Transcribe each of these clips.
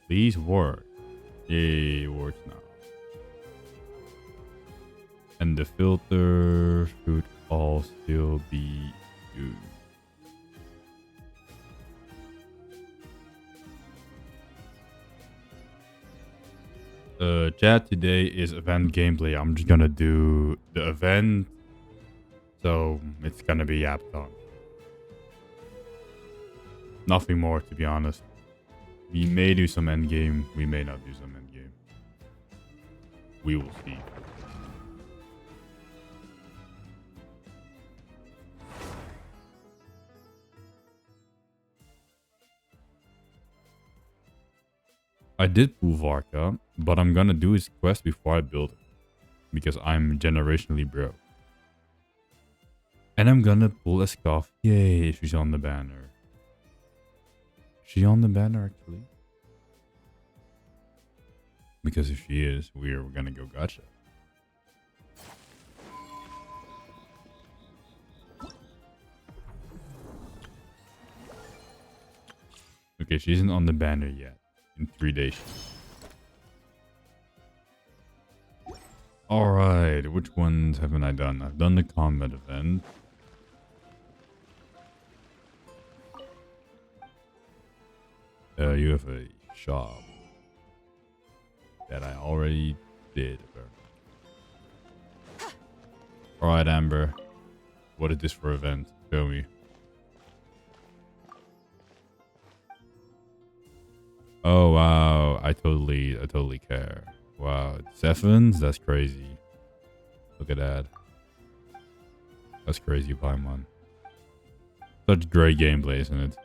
Please work. Yay, it works now. And the filter should all still be good. Chat, today is event gameplay. I'm just gonna do the event. So it's gonna be Yapton. Nothing more, to be honest. We may do some endgame. We may not do some endgame. We will see. I did pull Varka, but I'm gonna do his quest before I build it. Because I'm generationally broke. And I'm gonna pull a scuff. Yay, she's on the banner. Is she on the banner actually? Because if she is, we're gonna go gotcha. Okay, she isn't on the banner yet. In 3 days. Alright, which ones haven't I done? I've done the combat event. You have a shop. That I already did. Alright, Amber. What is this for event? Show me. Oh wow, I totally care. Wow, 7s? That's crazy. Look at that. That's crazy, Paimon. Such great gameplay, isn't it?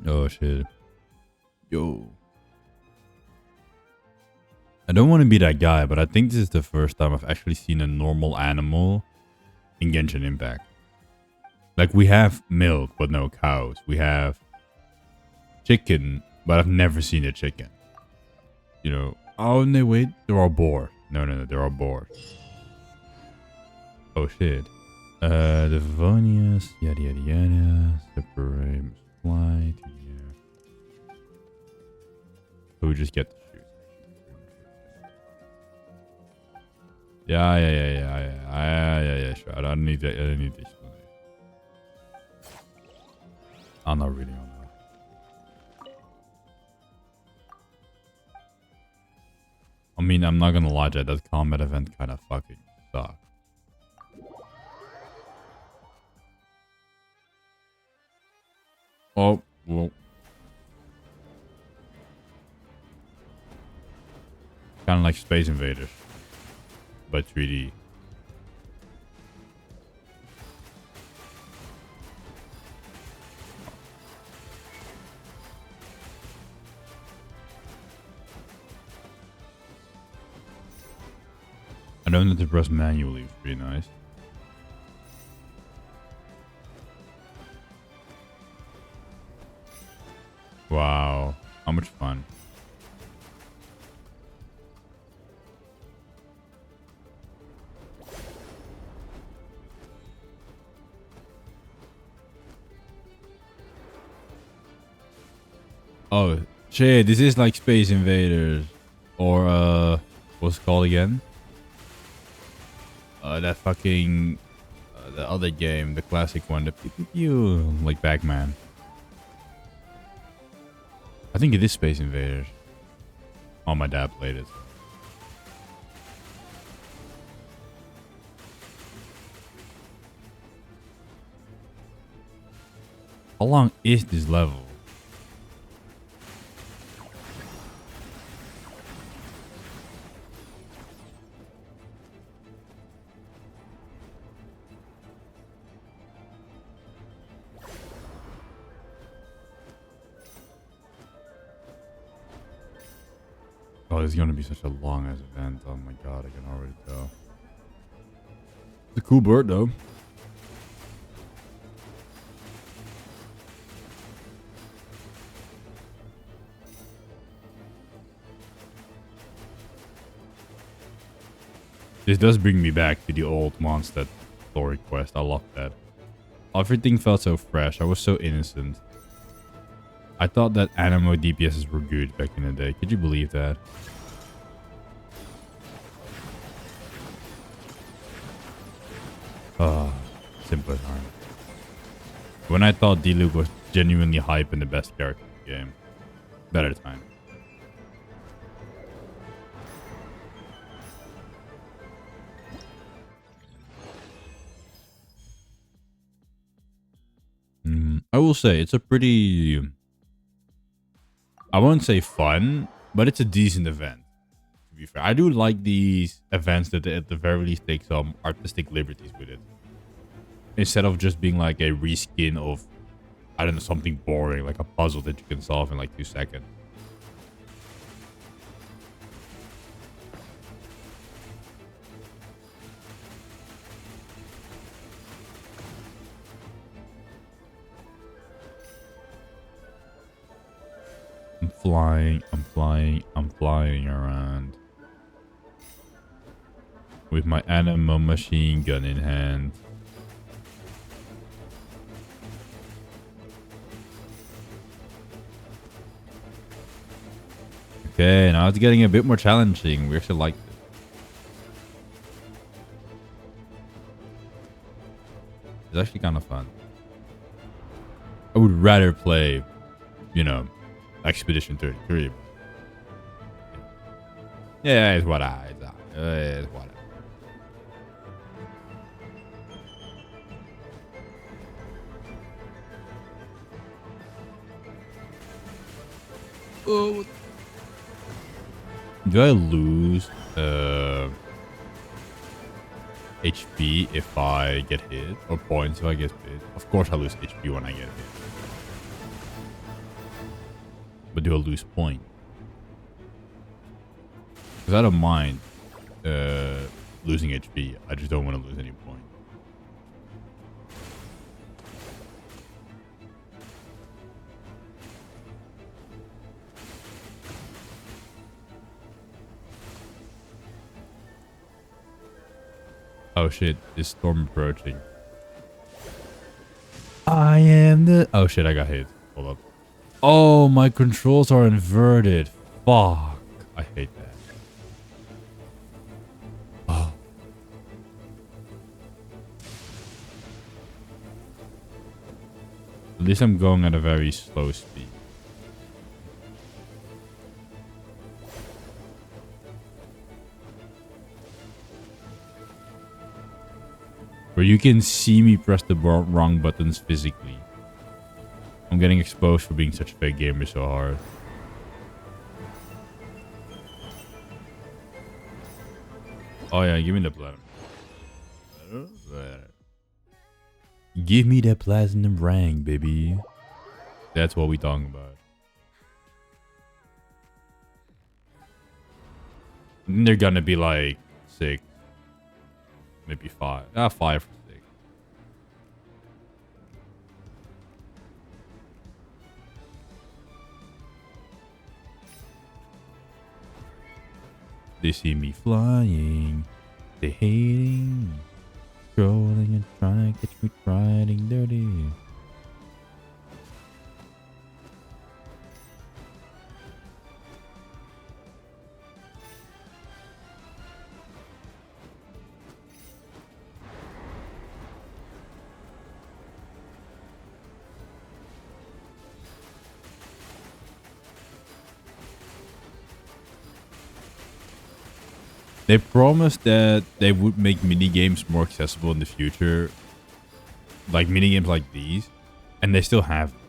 Oh shit. Yo. I don't want to be that guy, but I think this is the first time I've actually seen a normal animal in Genshin Impact. Like, we have milk, but no cows. We have chicken, but I've never seen a chicken. You know, oh no, wait, there are boars. No, there are boars. Oh shit. The Vonius, yada yada yada. Separate, fly to here. So we just get the shoes. Yeah, sure. I don't need that. I don't need this. I'm not really on that. I mean, I'm not gonna lie, Jay, that combat event kind of fucking sucked. Oh, well. Kind of like Space Invaders, but 3D. I don't have to press manually, it's pretty nice. Wow, how much fun. Oh, shit, this is like Space Invaders. Or, what's it called again? That fucking... the other game, the classic one, the pew pew pew, like Pac-Man. I think it is Space Invaders. Oh, my dad played it. How long is this level? Oh, it's gonna be such a long ass event. Oh my god, I can already tell. It's a cool bird though. This does bring me back to the old Mondstadt story quest. I love that. Everything felt so fresh. I was so innocent. I thought that anime DPSs were good back in the day. Could you believe that? Oh, simple as hard. When I thought D-Luke was genuinely hype and the best character in the game. Better time. I will say it's a pretty... I won't say fun, but it's a decent event. To be fair, I do like these events that at the very least take some artistic liberties with it. Instead of just being like a reskin of, I don't know, something boring, like a puzzle that you can solve in like 2 seconds. I'm flying around. With my animo machine gun in hand. Okay, now it's getting a bit more challenging. We actually like it. It's actually kind of fun. I would rather play, you know, Expedition 33. Yeah, it's what it's what Oh. Do I lose HP if I get hit? Or points if I get hit? Of course I lose HP when I get hit. But do I lose points? Because I don't mind losing HP. I just don't want to lose any points. Oh shit, is storm approaching? I am the... Oh shit, I got hit. Hold up. Oh, my controls are inverted. Fuck. I hate that. Oh. At least I'm going at a very slow speed. Where you can see me press the wrong buttons physically. I'm getting exposed for being such a fake gamer so hard. Oh yeah, give me the platinum. Give me that platinum rank, baby. That's what we talking about. And they're gonna be like 6. Maybe 5. 5 for 6. They see me flying. They hating. Trolling and trying to catch me riding dirty. They promised that they would make minigames more accessible in the future. Like minigames like these. And they still have them.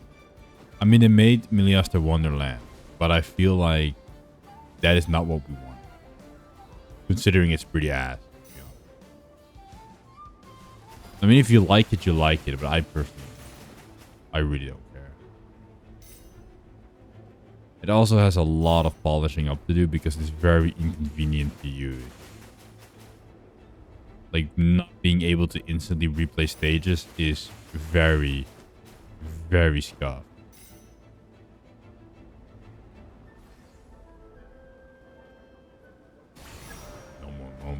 I mean, they made Miliaster Wonderland. But I feel like that is not what we want. Considering it's pretty ass. You know? I mean, if you like it, you like it. But I personally, I really don't care. It also has a lot of polishing up to do because it's very inconvenient to use. Like, not being able to instantly replay stages is very, very scuffed. No more.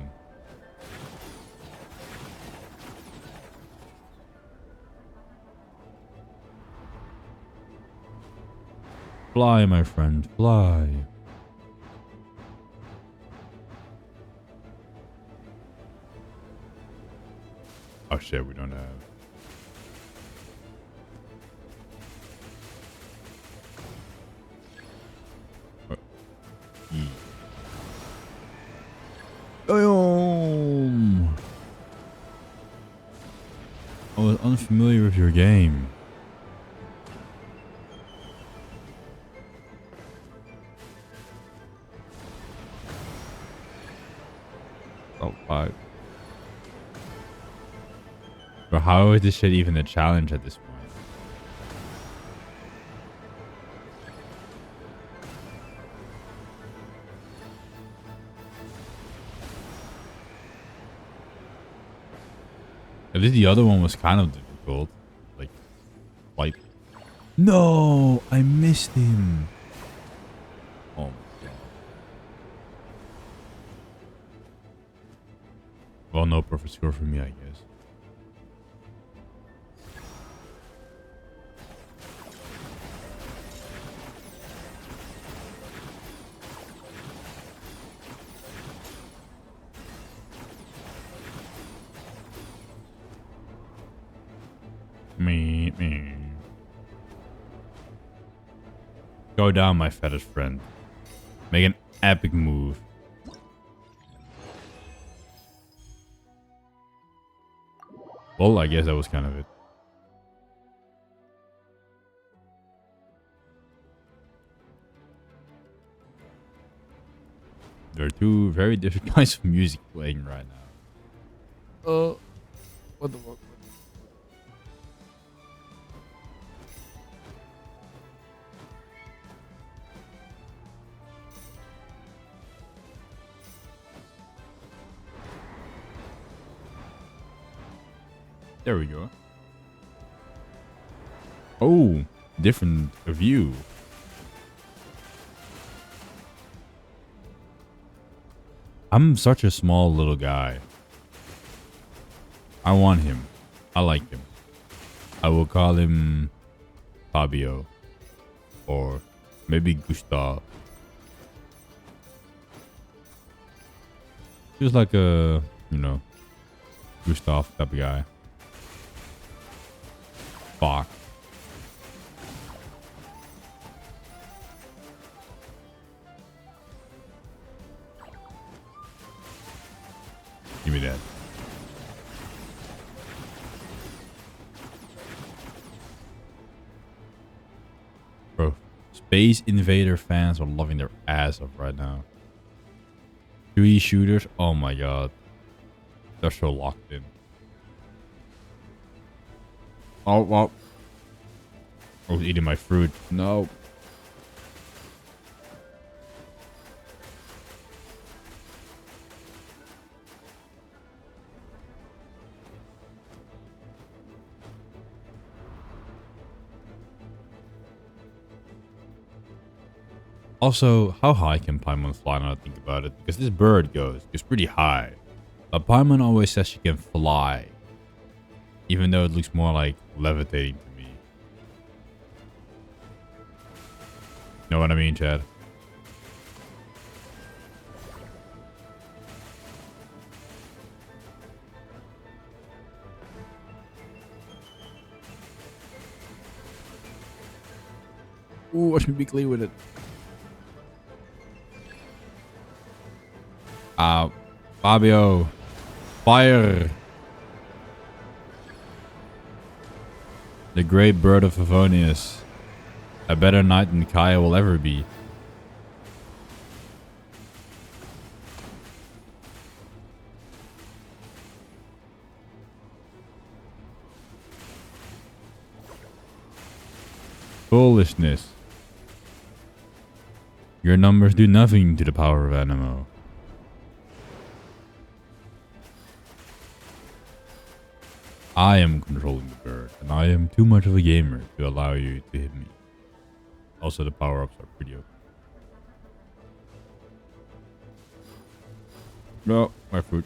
Fly, my friend, fly. Oh shit, we don't have. I was unfamiliar with your game. Oh, 5. But how is this shit even a challenge at this point? At least the other one was kind of difficult. Like, no, I missed him. Oh my god. Well, no perfect score for me, I guess. Me. Go down, my fattest friend. Make an epic move. Well, I guess that was kind of it. There are two very different kinds of music playing right now. What the fuck? There we go. Oh, different view. I'm such a small little guy. I want him. I like him. I will call him Fabio. Or maybe Gustav. Just like a, Gustav type of guy. Fuck. Give me that. Bro, Space Invader fans are loving their ass off right now. 3D shooters, oh my god. They're so locked in. Oh, well. I was eating my fruit. No. Also, how high can Paimon fly now that I think about it? Because this bird goes pretty high. But Paimon always says she can fly. Even though it looks more like levitating to me. Know what I mean, Chad? Ooh, watch me be clean with it. Fabio. Fire. The great bird of Favonius. A better knight than Kaya will ever be. Foolishness. Your numbers do nothing to the power of Animo. I am controlling the bird, and I am too much of a gamer to allow you to hit me. Also, the power-ups are pretty okay. No, my fruit.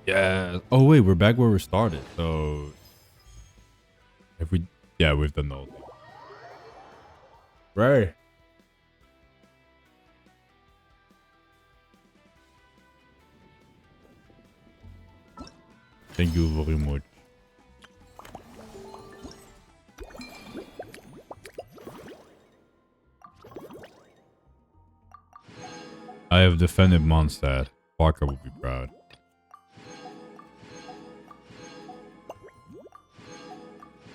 Yeah. Oh wait, we're back where we started. So if we, yeah, we've done the whole thing. Right. Thank you very much. I have defended Mondstadt. Parker will be proud.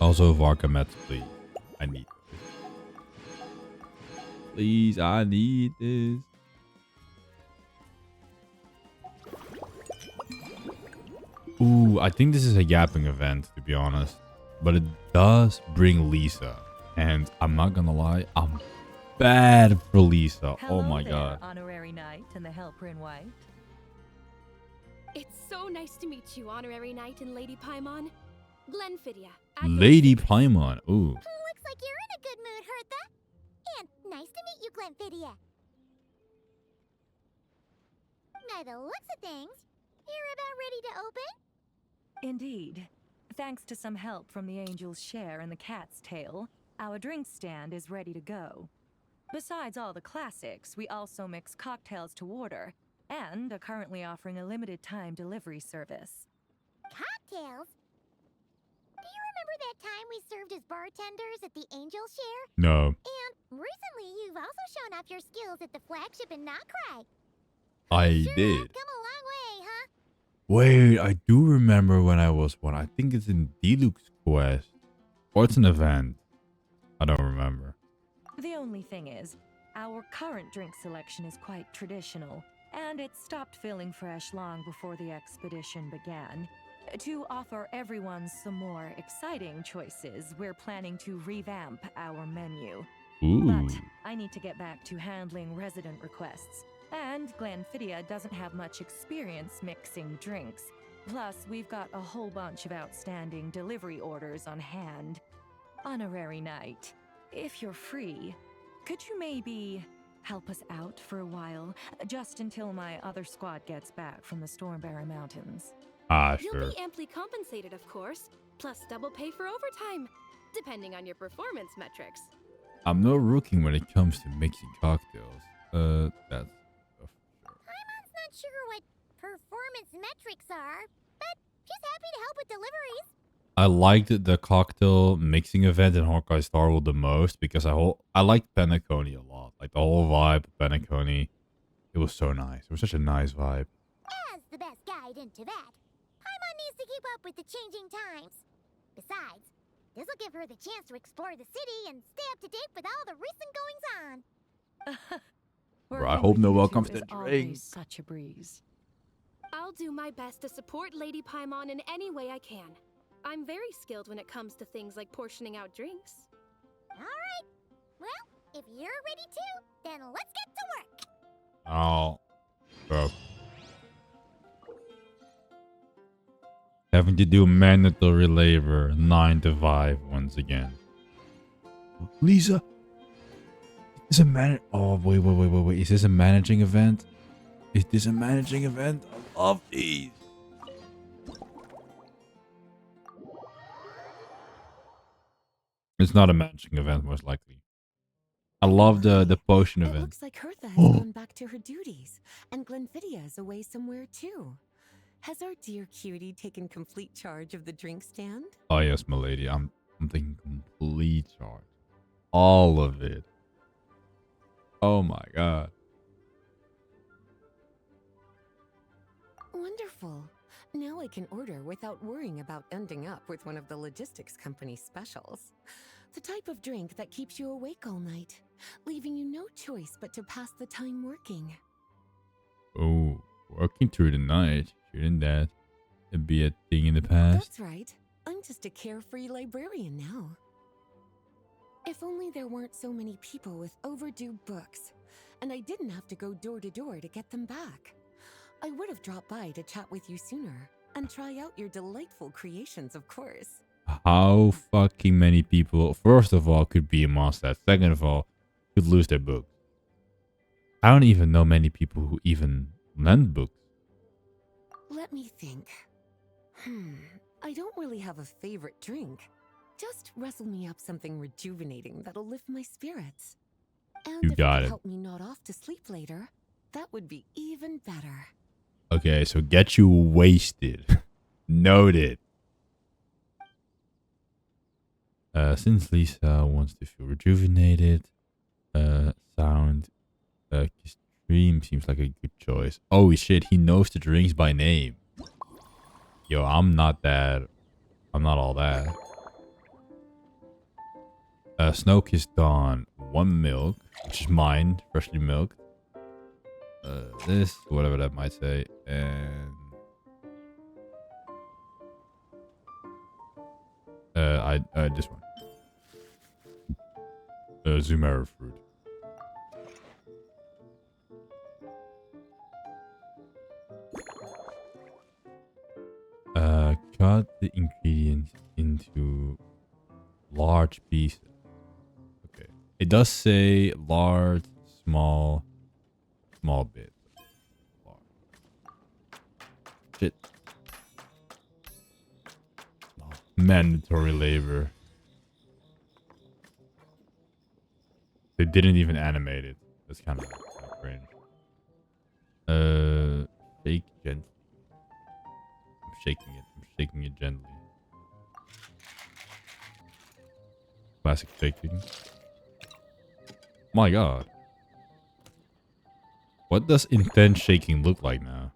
Also, Varka Mets, please. I need this. Please, I need this. Ooh, I think this is a yapping event, to be honest. But it does bring Lisa. And I'm not gonna lie, I'm bad for Lisa. Hello oh my there, god. Honorary Knight and the Helper in White. It's so nice to meet you, Honorary Knight and Lady Paimon. Glenfidia. at your Lady service. Paimon. Ooh. Looks like you're in a good mood, Hertha. And nice to meet you, Glenfidia. By the looks of things, you're about ready to open? Indeed. Thanks to some help from the Angel's Share and the Cat's Tail, our drink stand is ready to go. Besides all the classics, we also mix cocktails to order, and are currently offering a limited-time delivery service. Cocktails? Do you remember that time we served as bartenders at the Angel Share? No. And recently, you've also shown off your skills at the flagship in Nokrai. I Sure did. have come a long way, huh? Wait, I do remember when I was one. I think it's in Deluxe Quest. Or it's an event. I don't remember. The only thing is, our current drink selection is quite traditional, and it stopped feeling fresh long before the expedition began. To offer everyone some more exciting choices, we're planning to revamp our menu. Ooh. But I need to get back to handling resident requests, and Glenfidia doesn't have much experience mixing drinks. Plus, we've got a whole bunch of outstanding delivery orders on hand. Honorary Knight, if you're free, could you maybe help us out for a while, just until my other squad gets back from the Stormbearer Mountains? Ah, You'll sure. be amply compensated, of course, plus double pay for overtime, depending on your performance metrics. I'm no rookie when it comes to mixing cocktails. That's Paimon's not sure what performance metrics are, but she's happy to help with deliveries. I liked the cocktail mixing event in Hawkeye Star World the most because I liked Penacony a lot. Like the whole vibe of Penacony. It was so nice. It was such a nice vibe. As the best guide into that, Paimon needs to keep up with the changing times. Besides, this'll give her the chance to explore the city and stay up to date with all the recent goings-on. Bro, I hope Noelle comes to drink. Always such a breeze. I'll do my best to support Lady Paimon in any way I can. I'm very skilled when it comes to things like portioning out drinks. All right. Well, if you're ready to, then let's get to work. Oh. Bro. Having to do mandatory labor 9 to 5 once again. Lisa. Is a Oh, wait. Is this a managing event? Is this a managing event? I love these. It's not a managing event, most likely. I love the potion It event. looks like Hertha has gone back to her duties, and Glenfidia is away somewhere too. Has our dear cutie taken complete charge of the drink stand? Oh yes, my lady. I'm taking complete charge. All of it. Oh my god. Wonderful. Now I can order without worrying about ending up with one of the logistics company's specials. The type of drink that keeps you awake all night, leaving you no choice but to pass the time working. Oh, working through the night. Shouldn't that be a thing in the past? That's right. I'm just a carefree librarian now. If only there weren't so many people with overdue books, and I didn't have to go door to door to get them back. I would have dropped by to chat with you sooner, and try out your delightful creations, of course. How fucking many people, first of all, could be in Mondstadt? Second of all, could lose their books? I don't even know many people who even lend books. Let me think. I don't really have a favorite drink. Just wrestle me up something rejuvenating that'll lift my spirits. And You if got it it. could help me nod off to sleep later, that would be even better. Okay, so get you wasted. Noted. Since Lisa wants to feel rejuvenated, sound stream seems like a good choice. Oh shit, he knows the drinks by name. Yo, I'm not all that. Snow-Kissed Dawn, 1 milk, which is mine, freshly milked. This, whatever that might say, and this one. Zumera fruit. Cut the ingredients into large pieces. Okay. It does say large, small bit. Large. Shit. Oh, mandatory labor. They didn't even animate it. That's kind of cringe. Shake gently. I'm shaking it. I'm shaking it gently. Classic shaking. My god. What does intense shaking look like now?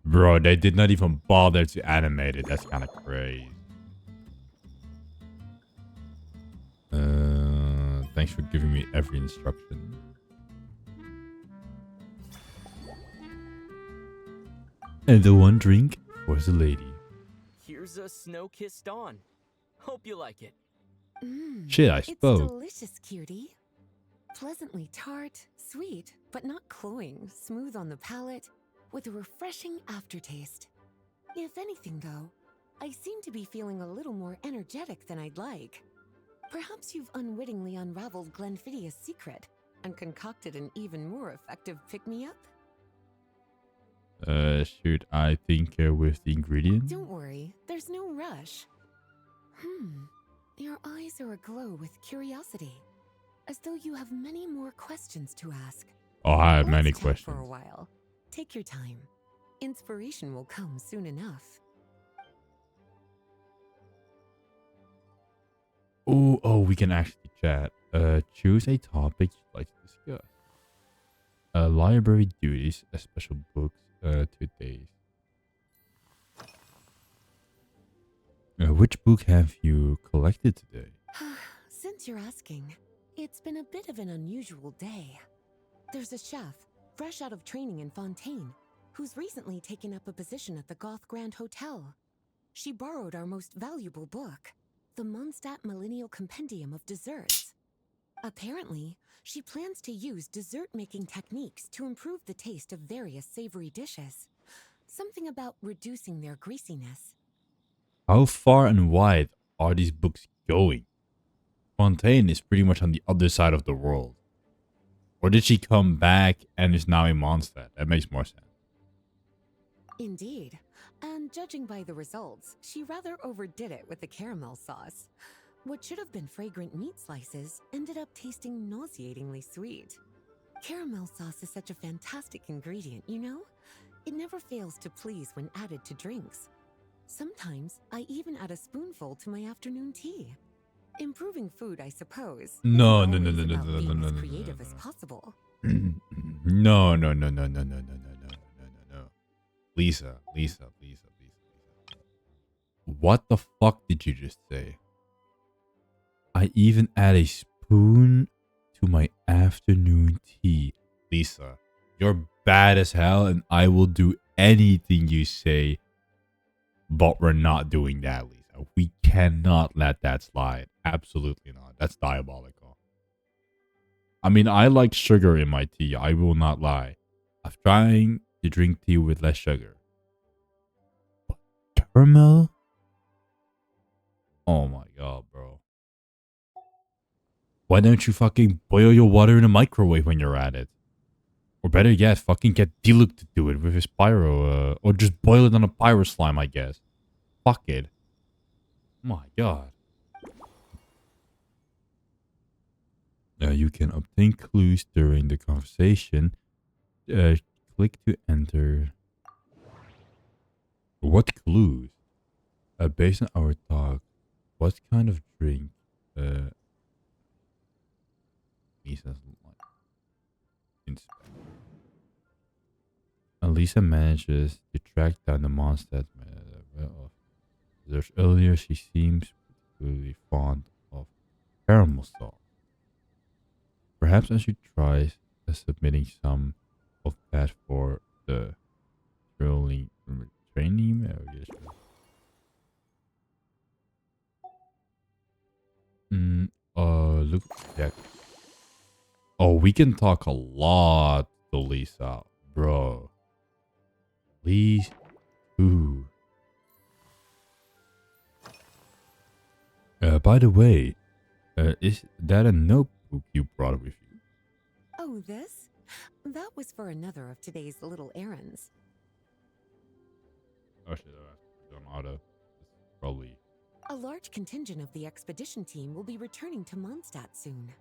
Bro, they did not even bother to animate it. That's kind of crazy. Thanks for giving me every instruction. And the one drink for the lady. Here's a Snow-Kissed Dawn. Hope you like it. Shit, I spoke. It's delicious, cutie. Pleasantly tart, sweet, but not cloying, smooth on the palate, with a refreshing aftertaste. If anything, though, I seem to be feeling a little more energetic than I'd like. Perhaps you've unwittingly unraveled Glenfiddia's secret and concocted an even more effective pick-me-up? Should I tinker with the ingredients? Don't worry, there's no rush. Your eyes are aglow with curiosity, as though you have many more questions to ask. Oh, I have many Let's chat questions. for a while. Take your time. Inspiration will come soon enough. Oh, we can actually chat. Choose a topic you'd like to discuss. Library duties, special books, today's. Which book have you collected today? Since you're asking, it's been a bit of an unusual day. There's a chef, fresh out of training in Fontaine, who's recently taken up a position at the Goth Grand Hotel. She borrowed our most valuable book, the Mondstadt Millennial Compendium of Desserts. Apparently, she plans to use dessert-making techniques to improve the taste of various savory dishes. Something about reducing their greasiness. How far and wide are these books going? Fontaine is pretty much on the other side of the world. Or did she come back and is now in Mondstadt? That makes more sense. Indeed. And judging by the results, she rather overdid it with the caramel sauce. What should have been fragrant meat slices ended up tasting nauseatingly sweet. Caramel sauce is such a fantastic ingredient, you know? It never fails to please when added to drinks. Sometimes I even add a spoonful to my afternoon tea. Improving food, I suppose. No, isn't no, no, always no, no, about no, no, being no, as no, creative no, as no. possible. No. Lisa. What the fuck did you just say? I even add a spoon to my afternoon tea. Lisa, you're bad as hell and I will do anything you say. But we're not doing that, Lisa. We cannot let that slide. Absolutely not. That's diabolical. I mean, I like sugar in my tea. I will not lie. I'm trying to drink tea with less sugar. But caramel? Oh my god, bro. Why don't you fucking boil your water in a microwave when you're at it? Or better yet, fucking get Diluc to do it with his pyro, or just boil it on a pyro slime, I guess. Fuck it. My god. Now you can obtain clues during the conversation. Click to enter. What clues? Based on our talk, what kind of drink? Lisa's like. Lisa manages to track down the monster. Earlier, she seems particularly fond of caramel sauce. Perhaps I should try submitting some of that for the training email. Look back. Oh, we can talk a lot to Lisa, bro. Please, ooh. By the way, is that a notebook you brought with you? Oh, this? That was for another of today's little errands. Oh shit, I don't know how to. Probably. A large contingent of the expedition team will be returning to Mondstadt soon.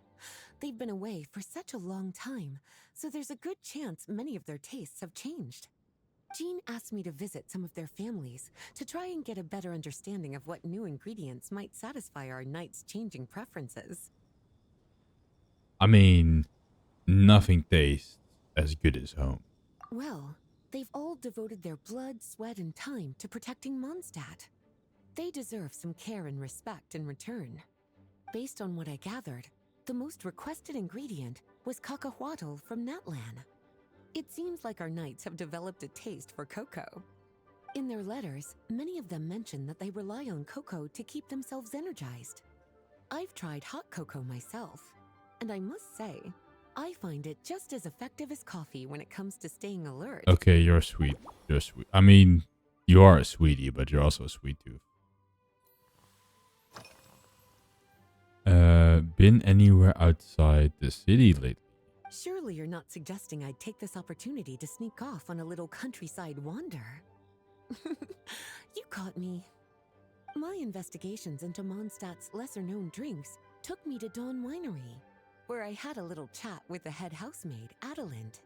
They've been away for such a long time, so there's a good chance many of their tastes have changed. Jean asked me to visit some of their families to try and get a better understanding of what new ingredients might satisfy our knights' changing preferences. I mean, nothing tastes as good as home. Well, they've all devoted their blood, sweat, and time to protecting Mondstadt. They deserve some care and respect in return. Based on what I gathered, the most requested ingredient was cacahuatl from Natlan. It seems like our knights have developed a taste for cocoa. In their letters, many of them mention that they rely on cocoa to keep themselves energized. I've tried hot cocoa myself, and I must say, I find it just as effective as coffee when it comes to staying alert. Okay, you're sweet. You're sweet. I mean, you are a sweetie, but you're also a sweet tooth. Been anywhere outside the city lately? Surely you're not suggesting I'd take this opportunity to sneak off on a little countryside wander. You caught me. My investigations into Mondstadt's lesser-known drinks took me to Dawn Winery, where I had a little chat with the head housemaid, Adelind.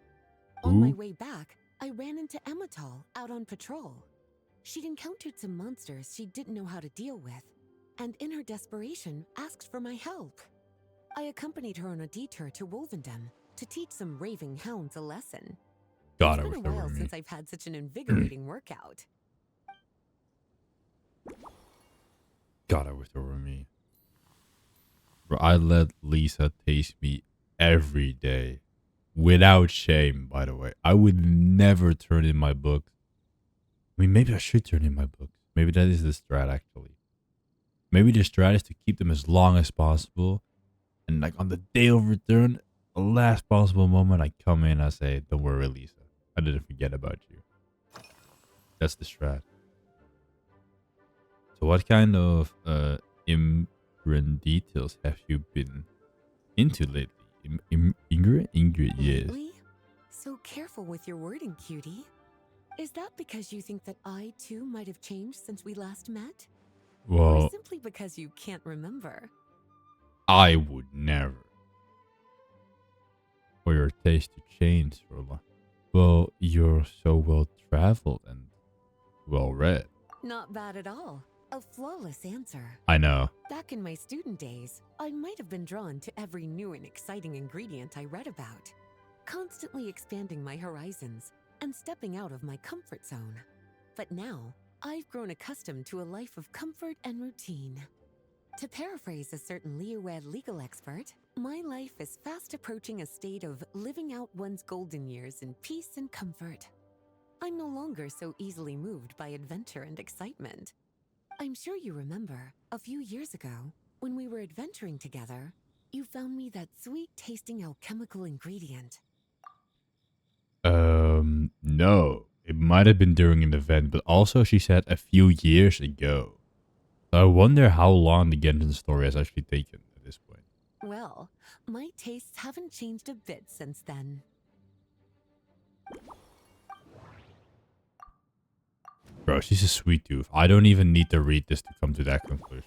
On my way back, I ran into Emmetall out on patrol. She'd encountered some monsters she didn't know how to deal with, and in her desperation, asked for my help. I accompanied her on a detour to Wolvendom to teach some raving hounds a lesson. God, It's been a while since I've had such an invigorating workout. God, I wish there were me. Bro, I let Lisa taste me every day. Without shame, by the way. I would never turn in my books. I mean, maybe I should turn in my books. Maybe that is the strat, actually. Maybe the strat is to keep them as long as possible. And like on the day of return, the last possible moment, I come in, I say, don't worry, Lisa. I didn't forget about you. That's the strat. So what kind of immigrant details have you been into lately? Ingrid, yes. Lately? So careful with your wording, cutie. Is that because you think that I, too, might have changed since we last met? Well, or simply because you can't remember? I would never. For your taste to change, Rola. Well, you're so well traveled and well read. Not bad at all. A flawless answer. I know. Back in my student days, I might have been drawn to every new and exciting ingredient I read about, constantly expanding my horizons and stepping out of my comfort zone. But now, I've grown accustomed to a life of comfort and routine. To paraphrase a certain Leowed legal expert, my life is fast approaching a state of living out one's golden years in peace and comfort. I'm no longer so easily moved by adventure and excitement. I'm sure you remember, a few years ago, when we were adventuring together, you found me that sweet-tasting alchemical ingredient. No. It might have been during an event, but also she said a few years ago. So I wonder how long the Genshin story has actually taken at this point. Well, my tastes haven't changed a bit since then. Bro, she's a sweet tooth. I don't even need to read this to come to that conclusion.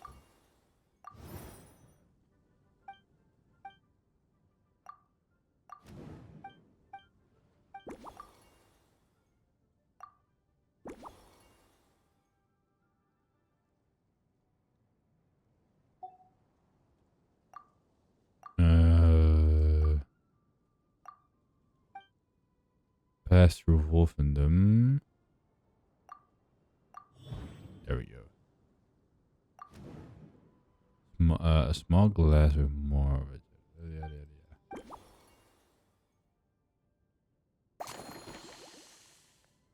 Pass through Wolfendom. There we go. A small glass with more of it.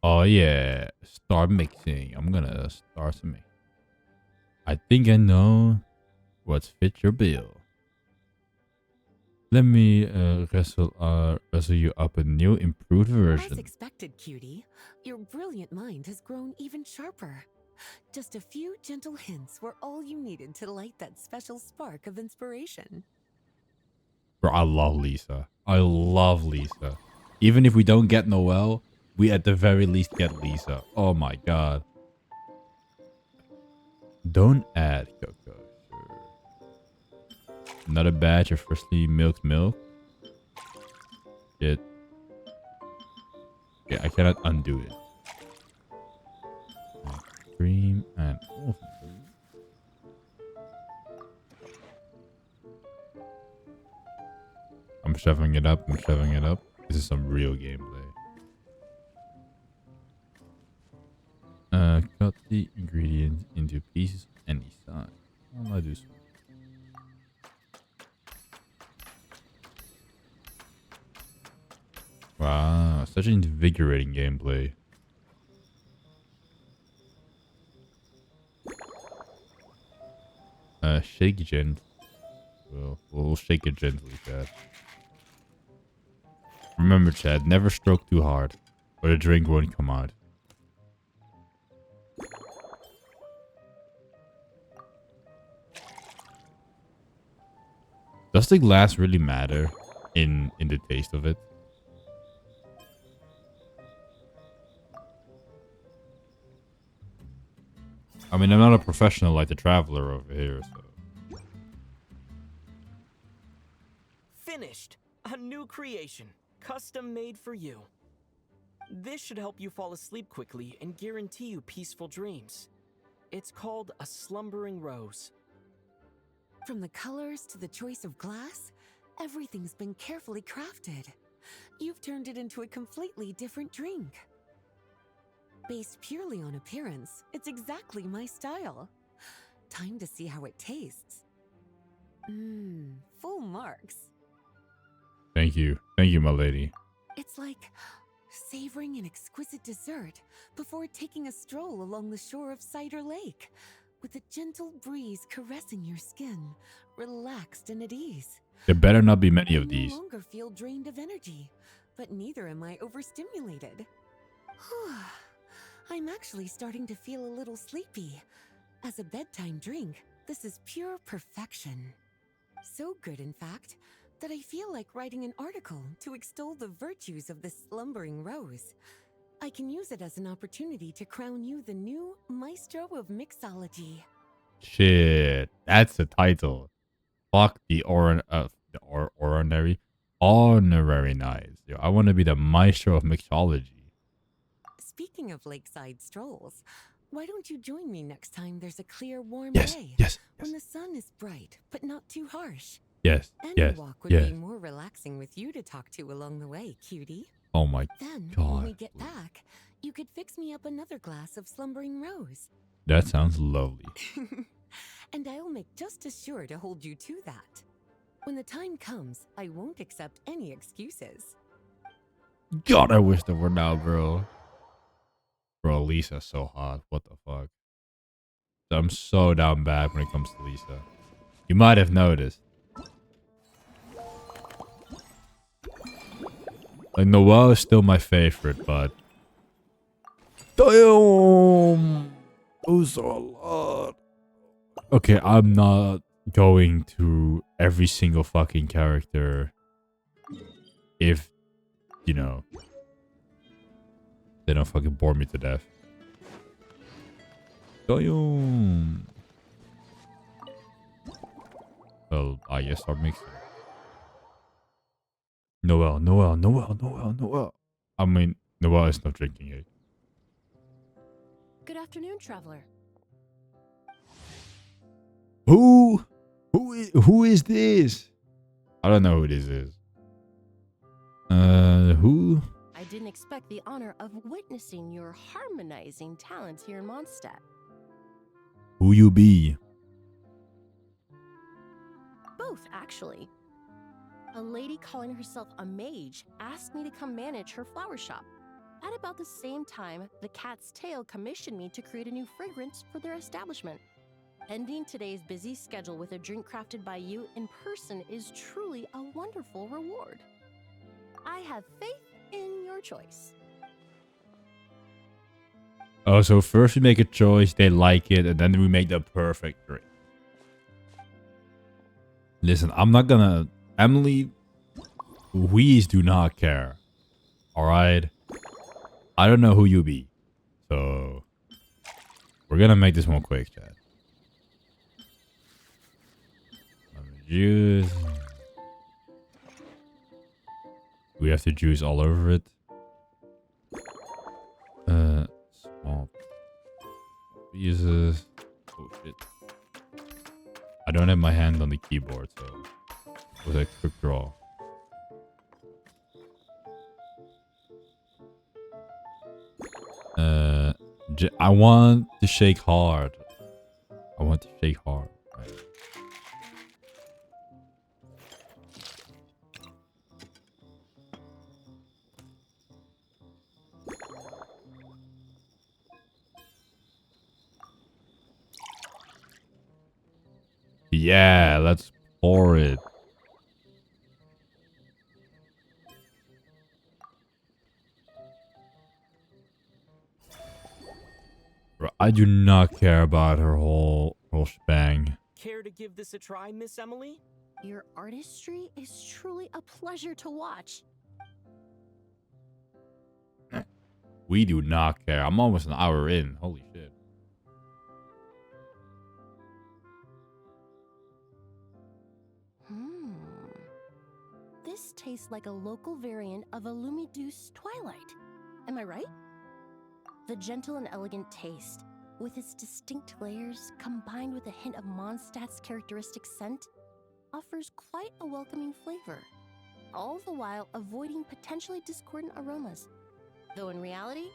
Oh yeah, start mixing. I'm gonna start some mixing. I think I know what's fit your bill. Let me wrestle you up a new, improved version. As expected, cutie, your brilliant mind has grown even sharper. Just a few gentle hints were all you needed to light that special spark of inspiration. Bro, I love Lisa. I love Lisa. Even if we don't get Noelle, we at the very least get Lisa. Oh my god. Don't add cocoa. Sure. Another batch of freshly milked milk. Shit. Okay, I cannot undo it. Cream and I'm shoving it up. I'm shoving it up. This is some real gameplay. Cut the ingredients into pieces of any size. I'll do so. Wow, such an invigorating gameplay. Shake gently. We'll shake it gently, Chad. Remember, Chad, never stroke too hard, or the drink won't come out. Does the glass really matter in the taste of it? I mean, I'm not a professional like the Traveler over here, so. Finished! A new creation, custom made for you. This should help you fall asleep quickly and guarantee you peaceful dreams. It's called a slumbering rose. From the colors to the choice of glass, everything's been carefully crafted. You've turned it into a completely different drink. Based purely on appearance, it's exactly my style. Time to see how it tastes. Full marks. Thank you. Thank you, my lady. It's like savoring an exquisite dessert before taking a stroll along the shore of Cider Lake, with a gentle breeze caressing your skin, relaxed and at ease. There better not be many of these. I no longer feel drained of energy, but neither am I overstimulated. I'm actually starting to feel a little sleepy. As a bedtime drink, this is pure perfection. So good, in fact, that I feel like writing an article to extol the virtues of this slumbering rose. I can use it as an opportunity to crown you the new Maestro of Mixology. Shit, that's the title. Fuck the honorary knights. Yo, I want to be the Maestro of Mixology. Speaking of lakeside strolls, why don't you join me next time there's a clear, warm Yes, day? yes, When the sun is bright, but not too harsh. yes, Any yes, walk would yes. be more relaxing with you to talk to along the way, cutie. Oh my Then, god. when we get back, you could fix me up another glass of slumbering rose. That sounds lovely. And I'll make just as sure to hold you to that. When the time comes, I won't accept any excuses. God, I wish there were now, bro. Bro, Lisa's so hot. What the fuck? I'm so down bad when it comes to Lisa. You might have noticed. Like, Noelle is still my favorite, but... Damn! Those are a lot. Okay, I'm not going through every single fucking character if, you know, they don't fucking bore me to death. Goyum. Well, I guess start mixing. Noel. I mean, Noel is not drinking it. Good afternoon, traveler. Who is this? I don't know who this is. Who? I didn't expect the honor of witnessing your harmonizing talents here in Mondstadt. Who you be? Both, actually. A lady calling herself a mage asked me to come manage her flower shop. At about the same time, the Cat's Tail commissioned me to create a new fragrance for their establishment. Ending today's busy schedule with a drink crafted by you in person is truly a wonderful reward. I have faith in your choice. Oh, so first we make a choice, they like it, and then we make the perfect drink. Listen, I'm not gonna... Emily, we do not care. Alright? I don't know who you be. So... We're gonna make this one quick, chat. Juice. We have to juice all over it. Small pieces. Oh shit. I don't have my hand on the keyboard, so it was a quick draw. I want to shake hard. Right. Yeah, let's pour it. I do not care about her whole shebang. Care to give this a try, Miss Emily? Your artistry is truly a pleasure to watch. We do not care. I'm almost an hour in. Holy shit. This tastes like a local variant of a Lumideuse Twilight. Am I right? The gentle and elegant taste, with its distinct layers combined with a hint of Mondstadt's characteristic scent, offers quite a welcoming flavor, all the while avoiding potentially discordant aromas. Though in reality,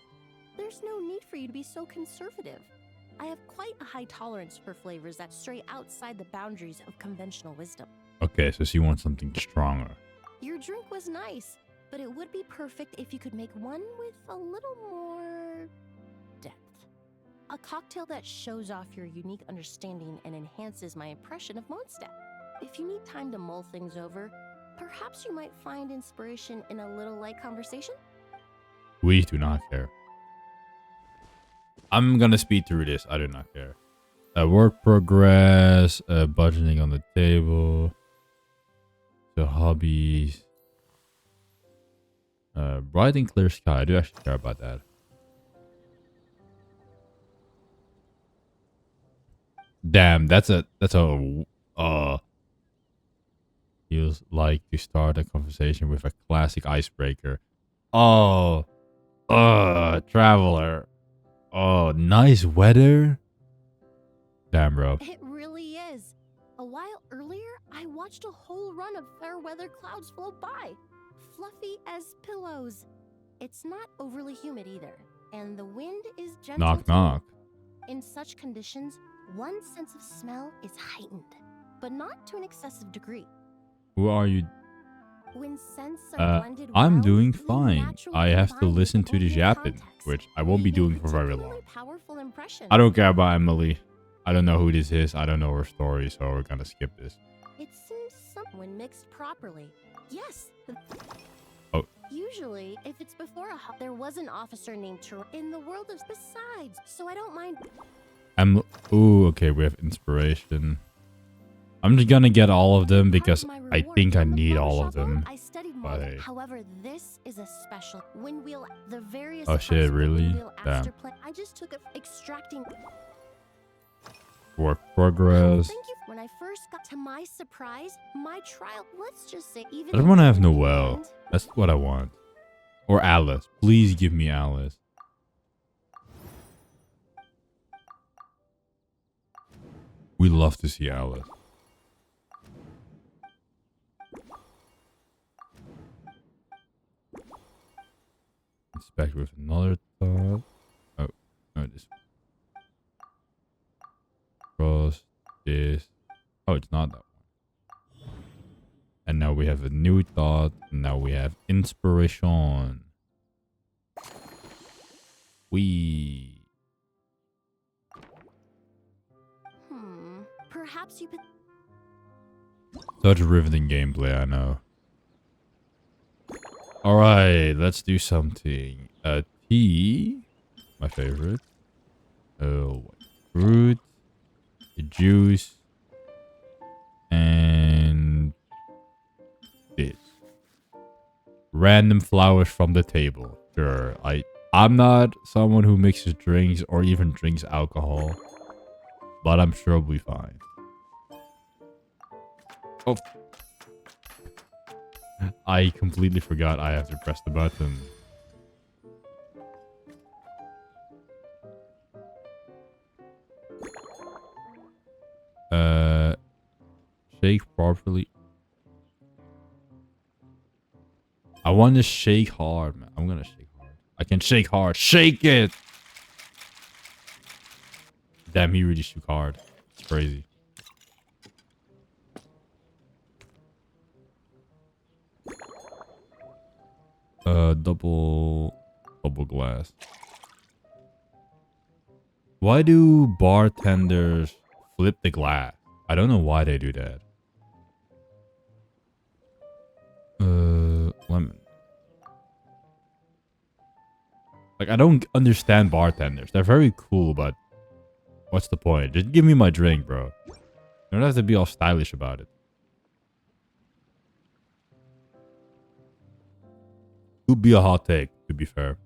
there's no need for you to be so conservative. I have quite a high tolerance for flavors that stray outside the boundaries of conventional wisdom. Okay, so she wants something stronger. Your drink was nice, but it would be perfect if you could make one with a little more depth. A cocktail that shows off your unique understanding and enhances my impression of Mondstadt. If you need time to mull things over, perhaps you might find inspiration in a little light conversation? We do not care. I'm gonna speed through this. I do not care. Work progress, budgeting on the table, the hobbies, bright and clear sky. I do actually care about that. Damn, that's a feels like to start a conversation with a classic icebreaker. Traveler. Oh, nice weather. Damn, bro. It really is. A while earlier, I watched a whole run of fair weather clouds float by, fluffy as pillows. It's not overly humid either, and the wind is gentle. Knock, knock. In such conditions, one sense of smell is heightened, but not to an excessive degree. Who are you? When scents are blended I'm well, doing they fine. naturally I have to combine listen with to this new yapping, context, which I won't be leaving doing for very particularly long. Powerful impression. I don't care about Emily. I don't know who this is. I don't know her story, so we're gonna skip this. It seems when mixed properly. Yes. Oh. Usually, if it's before a there was an officer named Tur in the world of besides, so I don't mind. Ooh, okay, we have inspiration. I'm just gonna get all of them because Part of my I reward think I from the need flower all shop of them. I studied more. But hey. However, this is a special windwheel. The various Oh parts shit, of the really? windwheel Damn. aster plant. I just took extracting. Work progress. Thank you. When I first got to my surprise, my trial. Let's just say even. I don't though want to have in the Noelle. end- That's what I want. Or Alice. Please give me Alice. We love to see Alice. Inspect with another thought. Oh, no, this. Cross this. Oh, it's not that one. And now we have a new thought. And now we have inspiration. Perhaps you. Such riveting gameplay, I know. Alright, let's do something. Tea. My favorite. Fruit. Juice. And this. Random flowers from the table. Sure, I'm not someone who mixes drinks or even drinks alcohol. But I'm sure we'll be fine. Oh. I completely forgot I have to press the button. Shake properly. I want to shake hard, man. I'm gonna shake hard. I can shake hard. Shake it! Damn, he really shook hard. It's crazy. Double glass. Why do bartenders flip the glass? I don't know why they do that. Lemon. Like, I don't understand bartenders. They're very cool, but what's the point? Just give me my drink, bro. You don't have to be all stylish about it. Could be a hot take, to be fair.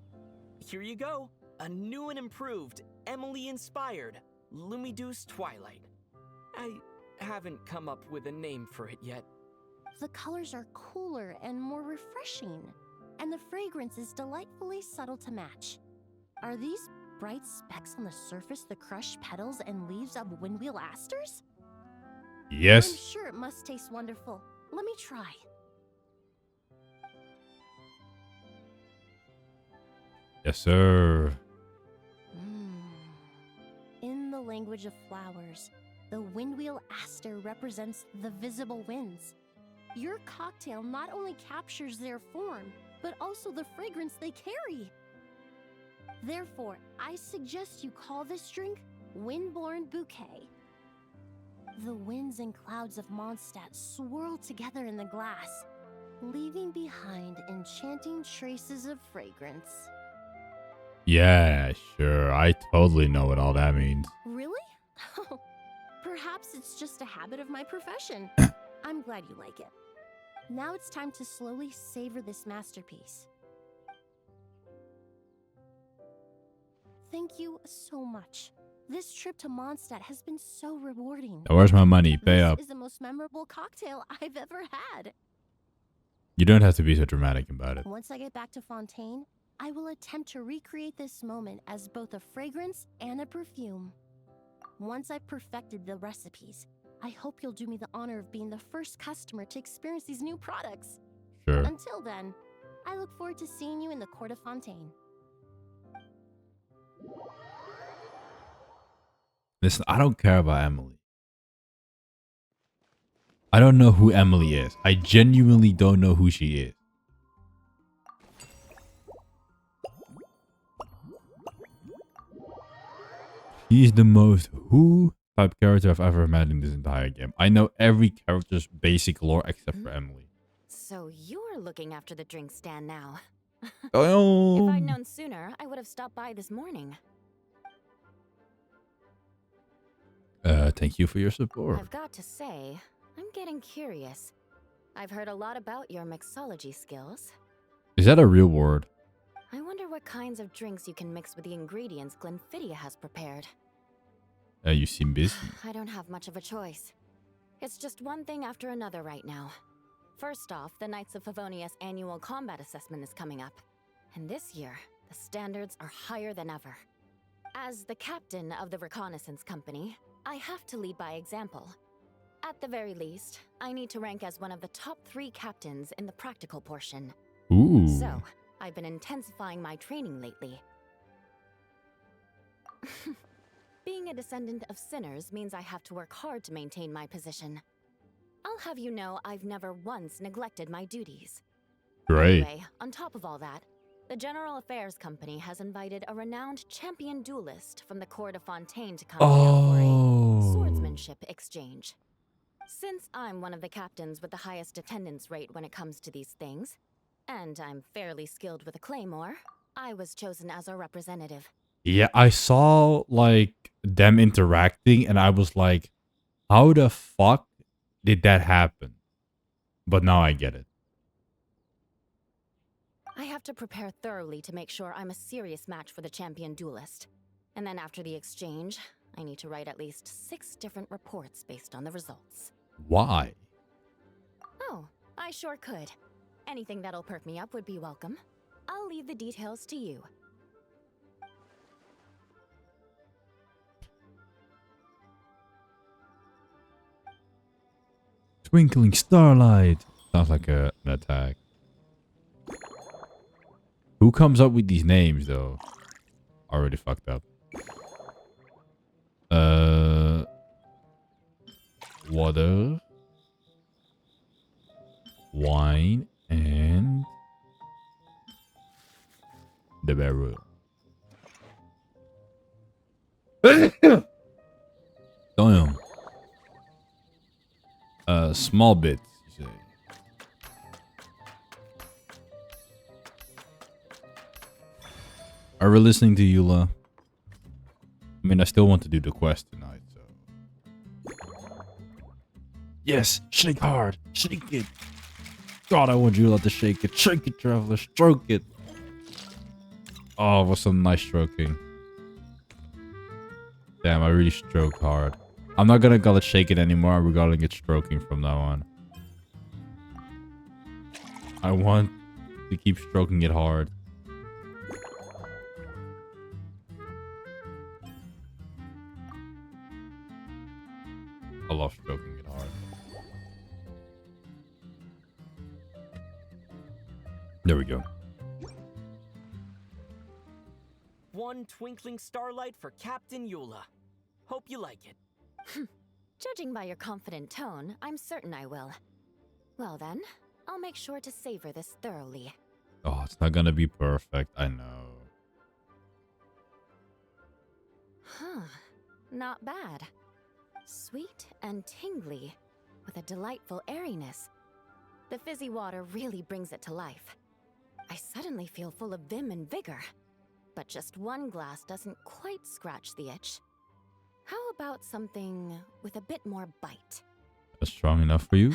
Here you go. A new and improved, Emily-inspired Lumidu's Twilight. I haven't come up with a name for it yet. The colors are cooler and more refreshing, and the fragrance is delightfully subtle to match. Are these bright specks on the surface the crushed petals and leaves of windwheel asters? Yes. I'm sure it must taste wonderful. Let me try. Yes, sir. In the language of flowers, the windwheel aster represents the visible winds. Your cocktail not only captures their form, but also the fragrance they carry. Therefore, I suggest you call this drink Windborne Bouquet. The winds and clouds of Mondstadt swirl together in the glass, leaving behind enchanting traces of fragrance. Yeah, sure. I totally know what all that means. Really? Perhaps it's just a habit of my profession. I'm glad you like it. Now it's time to slowly savor this masterpiece. Thank you so much. This trip to Mondstadt has been so rewarding. Now, where's my money? Pay This up. is the most memorable cocktail I've ever had. You don't have to be so dramatic about it. Once I get back to Fontaine, I will attempt to recreate this moment as both a fragrance and a perfume. Once I've perfected the recipes, I hope you'll do me the honor of being the first customer to experience these new products. Sure. Until then, I look forward to seeing you in the court of Fontaine. Listen, I don't care about Emily. I don't know who Emily is. I genuinely don't know who she is. He's the most who type character I've ever met in this entire game. I know every character's basic lore except for Emily. So you're looking after the drink stand now. Oh. If I'd known sooner, I would have stopped by this morning. Thank you for your support. I've got to say, I'm getting curious. I've heard a lot about your mixology skills. Is that a real word? I wonder what kinds of drinks you can mix with the ingredients Glenfidia has prepared. You seem busy. I don't have much of a choice. It's just one thing after another right now. First off, the Knights of Favonia's annual combat assessment is coming up. And this year, the standards are higher than ever. As the captain of the reconnaissance company, I have to lead by example. At the very least, I need to rank as one of the top 3 captains in the practical portion. Ooh. So, I've been intensifying my training lately. Being a descendant of sinners means I have to work hard to maintain my position. I'll have you know I've never once neglected my duties. Great. Anyway, on top of all that, the General Affairs Company has invited a renowned champion duelist from the Court of Fontaine to come here for a swordsmanship exchange. Since I'm one of the captains with the highest attendance rate when it comes to these things, and I'm fairly skilled with a claymore, I was chosen as a representative. Yeah, I saw like them interacting and I was like, how the fuck did that happen? But now I get it. I have to prepare thoroughly to make sure I'm a serious match for the champion duelist. And then after the exchange, I need to write at least 6 different reports based on the results. Why? Oh, I sure could. Anything that'll perk me up would be welcome. I'll leave the details to you. Twinkling starlight. Sounds like an attack. Who comes up with these names though? Already fucked up. Water, wine, and the barrel. Damn. Small bits, you say. Are we listening to Eula? I mean, I still want to do the quest tonight, so. Yes, shake hard, shake it. God, I want Eula to shake it. Shake it, traveler, stroke it. Oh, what's some nice stroking. Damn, I really stroke hard. I'm not gonna call it shake it anymore. We're calling it stroking from now on. I want to keep stroking it hard. I love stroking it hard. There we go. One twinkling starlight for Captain Eula. Hope you like it. Judging by your confident tone, I'm certain I will. Well then, I'll make sure to savor this thoroughly. Oh, it's not gonna be perfect. I know. Huh. Not bad. Sweet and tingly, with a delightful airiness. The fizzy water really brings it to life. I suddenly feel full of vim and vigor. But just one glass doesn't quite scratch the itch. How about something with a bit more bite? That's strong enough for you?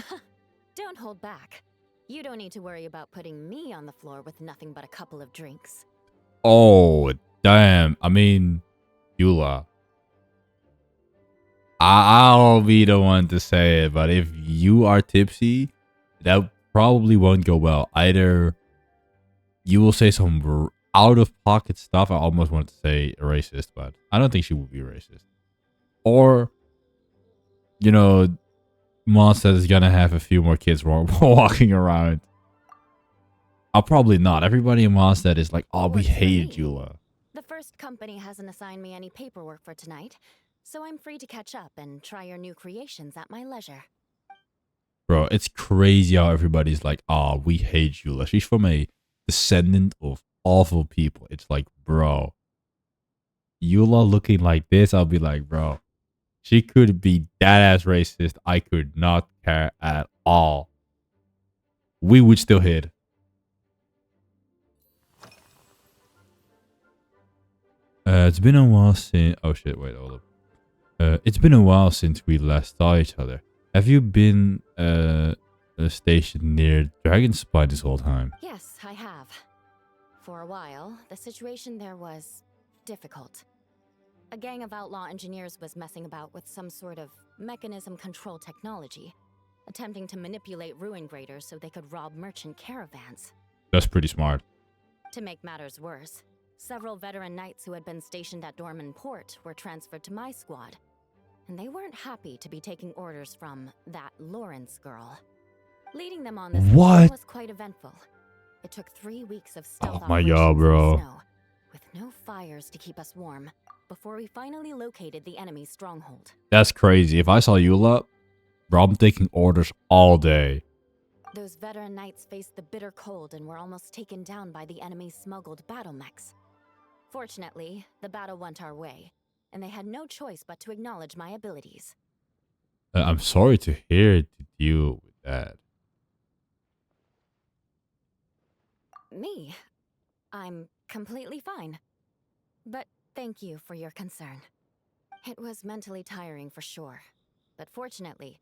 Don't hold back. You don't need to worry about putting me on the floor with nothing but a couple of drinks. Oh, damn. I mean, Eula. I'll be the one to say it, but if you are tipsy, that probably won't go well. Either you will say some out-of-pocket stuff. I almost wanted to say racist, but I don't think she would be racist. Or, you know, Mondstadt is gonna have a few more kids walking around. I'll probably not. Everybody in Mondstadt is like, oh, we hate Eula. The first company hasn't assigned me any paperwork for tonight, so I'm free to catch up and try your new creations at my leisure. Bro, it's crazy how everybody's like, oh, we hate Eula. She's from a descendant of awful people. It's like, bro, Eula looking like this, I'll be like, bro, she could be that ass racist. I could not care at all. We would still hit. It's been a while since... Oh shit, wait, hold up. It's been a while since we last saw each other. Have you been stationed near Dragonspy this whole time? Yes, I have. For a while, the situation there was difficult. A gang of outlaw engineers was messing about with some sort of mechanism control technology, attempting to manipulate ruin graders so they could rob merchant caravans. That's pretty smart. To make matters worse, several veteran knights who had been stationed at Dorman Port were transferred to my squad, and they weren't happy to be taking orders from that Lawrence girl. Leading them on this mission was quite eventful. It took 3 weeks of stealth operations in the snow, with no fires to keep us warm, before we finally located the enemy's stronghold. That's crazy. If I saw you lot, bro, I'm taking orders all day. Those veteran knights faced the bitter cold and were almost taken down by the enemy's smuggled battle mechs. Fortunately, the battle went our way, and they had no choice but to acknowledge my abilities. I'm sorry to hear to deal with that. Me? I'm completely fine. But thank you for your concern. It was mentally tiring for sure, but fortunately,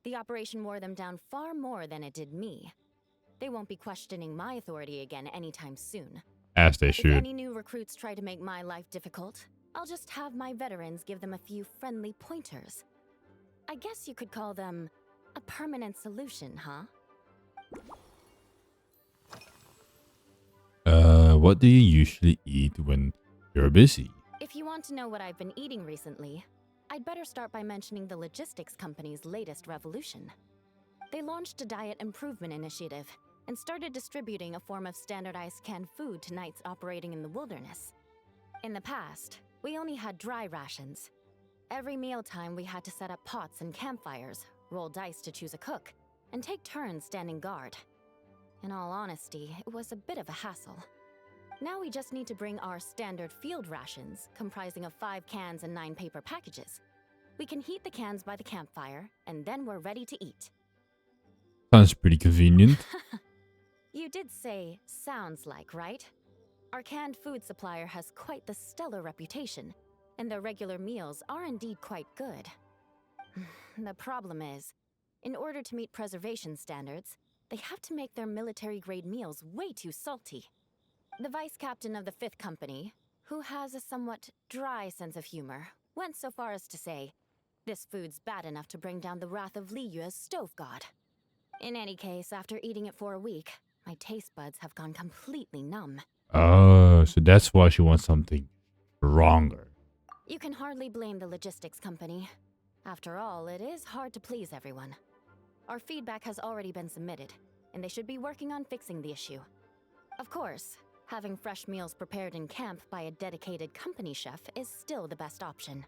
the operation wore them down far more than it did me. They won't be questioning my authority again anytime soon. As they should. If any new recruits try to make my life difficult, I'll just have my veterans give them a few friendly pointers. I guess you could call them a permanent solution, huh? What do you usually eat when you're busy? If you want to know what I've been eating recently, I'd better start by mentioning the logistics company's latest revolution. They launched a diet improvement initiative and started distributing a form of standardized canned food to knights operating in the wilderness. In the past, we only had dry rations. Every mealtime we had to set up pots and campfires, roll dice to choose a cook, and take turns standing guard. In all honesty, it was a bit of a hassle. Now we just need to bring our standard field rations, comprising of 5 cans and 9 paper packages. We can heat the cans by the campfire, and then we're ready to eat. Sounds pretty convenient. You did say sounds like, right? Our canned food supplier has quite the stellar reputation, and their regular meals are indeed quite good. The problem is, in order to meet preservation standards, they have to make their military-grade meals way too salty. The vice captain of the 5th Company, who has a somewhat dry sense of humor, went so far as to say, this food's bad enough to bring down the wrath of Li Yue's stove god. In any case, after eating it for a week, my taste buds have gone completely numb. Oh, so that's why she wants something stronger. You can hardly blame the logistics company. After all, it is hard to please everyone. Our feedback has already been submitted, and they should be working on fixing the issue. Of course, having fresh meals prepared in camp by a dedicated company chef is still the best option.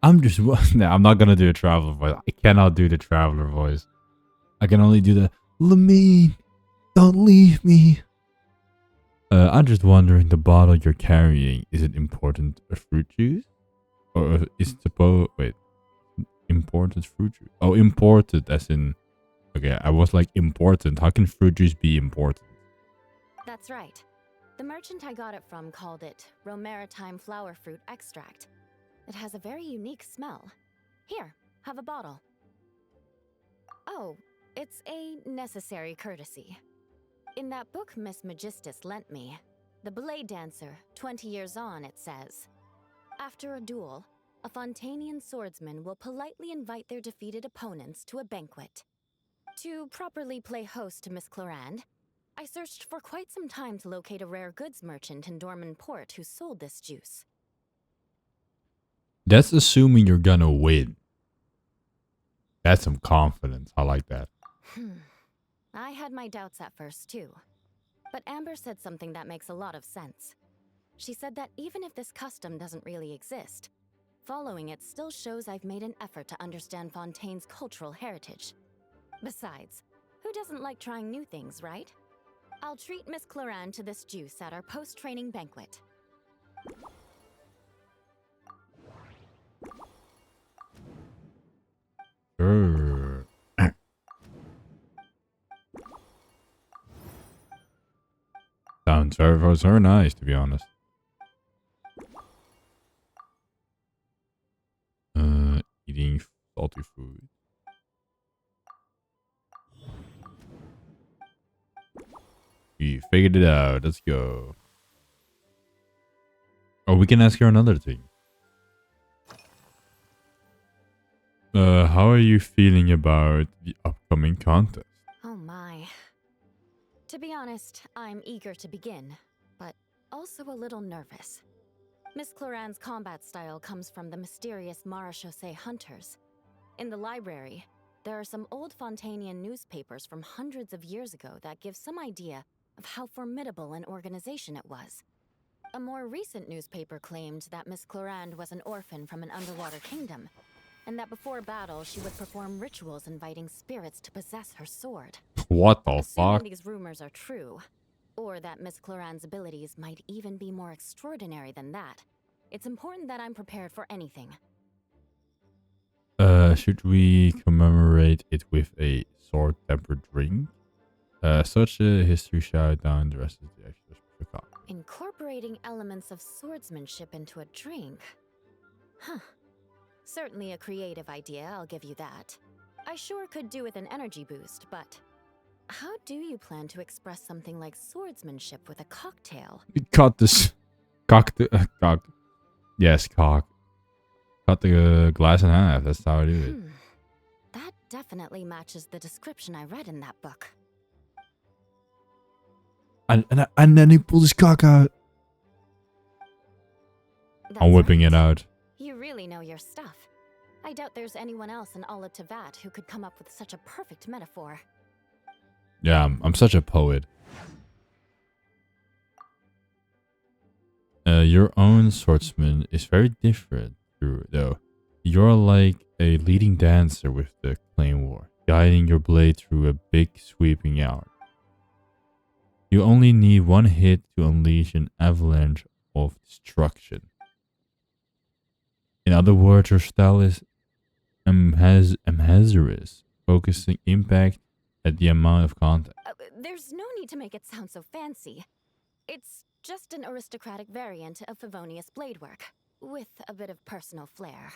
I'm not gonna do a traveler voice. I cannot do the traveler voice. I can only do the Lamine, don't leave me. I'm just wondering, the bottle you're carrying, is it important fruit juice? Or is it supposed... Wait. Imported fruit juice? Oh, imported as in... Okay, I was like important. How can fruit juice be important? That's right. The merchant I got it from called it Romaritime flower fruit extract. It has a very unique smell. Here, have a bottle. Oh, it's a necessary courtesy. In that book Miss Magistus lent me, The Blade Dancer, 20 years on, it says, after a duel, a Fontanian swordsman will politely invite their defeated opponents to a banquet. To properly play host to Miss Clorand, I searched for quite some time to locate a rare goods merchant in Dorman Port who sold this juice. That's assuming you're gonna win. That's some confidence. I like that. I had my doubts at first too. But Amber said something that makes a lot of sense. She said that even if this custom doesn't really exist, following it still shows I've made an effort to understand Fontaine's cultural heritage. Besides, who doesn't like trying new things, right? I'll treat Miss Clorand to this juice at our post-training banquet. it's very nice, to be honest. Eating salty food. We figured it out. Let's go. Oh, we can ask her another thing. How are you feeling about the upcoming contest? Oh my. To be honest, I'm eager to begin, but also a little nervous. Miss Cloran's combat style comes from the mysterious Marechaussee hunters. In the library, there are some old Fontanian newspapers from hundreds of years ago that give some idea of how formidable an organization it was. A more recent newspaper claimed that Miss Cloran was an orphan from an underwater kingdom, and that before battle she would perform rituals inviting spirits to possess her sword. What the Assuming fuck? these rumors are true, or that Miss Cloran's abilities might even be more extraordinary than that, it's important that I'm prepared for anything. Should we commemorate it with a sword-tempered drink? Such a history shout down the rest of the extras. Incorporating elements of swordsmanship into a drink? Huh. Certainly a creative idea, I'll give you that. I sure could do with an energy boost, but how do you plan to express something like swordsmanship with a cocktail? Cut this. Cock. Yes, cock. Cut the glass in half. That's how I do it. That definitely matches the description I read in that book. And then he pulls his cock out. I'm whipping it out. You really know your stuff. I doubt there's anyone else in all of Tevat who could come up with such a perfect metaphor. Yeah, I'm such a poet. Your own swordsman is very different, though. You're like a leading dancer with the claymore, guiding your blade through a big sweeping arc. You only need one hit to unleash an avalanche of destruction. In other words, your style is amhazarous, focusing impact at the amount of contact. There's no need to make it sound so fancy. It's just an aristocratic variant of Favonius blade work, with a bit of personal flair.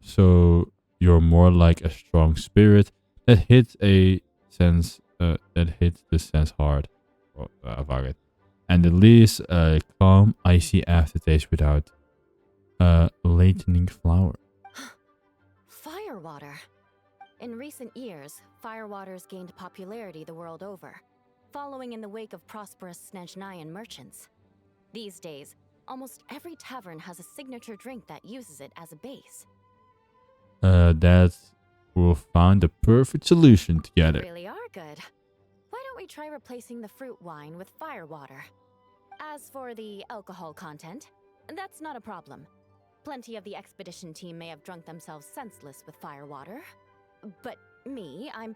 So you're more like a strong spirit that hits the sense hard. Fuck it. And it leaves a calm, icy aftertaste without lightening flower. Firewater. In recent years, firewaters gained popularity the world over, following in the wake of prosperous Snezhnayan merchants. These days, almost every tavern has a signature drink that uses it as a base. We'll find the perfect solution together. You really are good. Why don't we try replacing the fruit wine with firewater? As for the alcohol content, that's not a problem. Plenty of the expedition team may have drunk themselves senseless with firewater. But me, I'm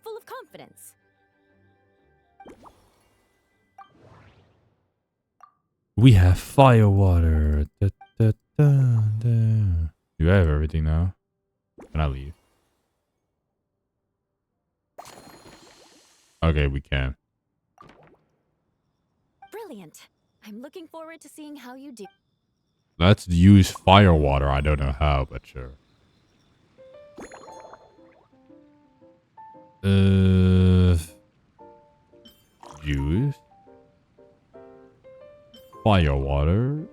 full of confidence. We have firewater. Da, da, da, da. Do I have everything now? Can I leave? Okay, we can. Brilliant. I'm looking forward to seeing how you do. Let's use firewater. I don't know how, but sure. Juice. Firewater.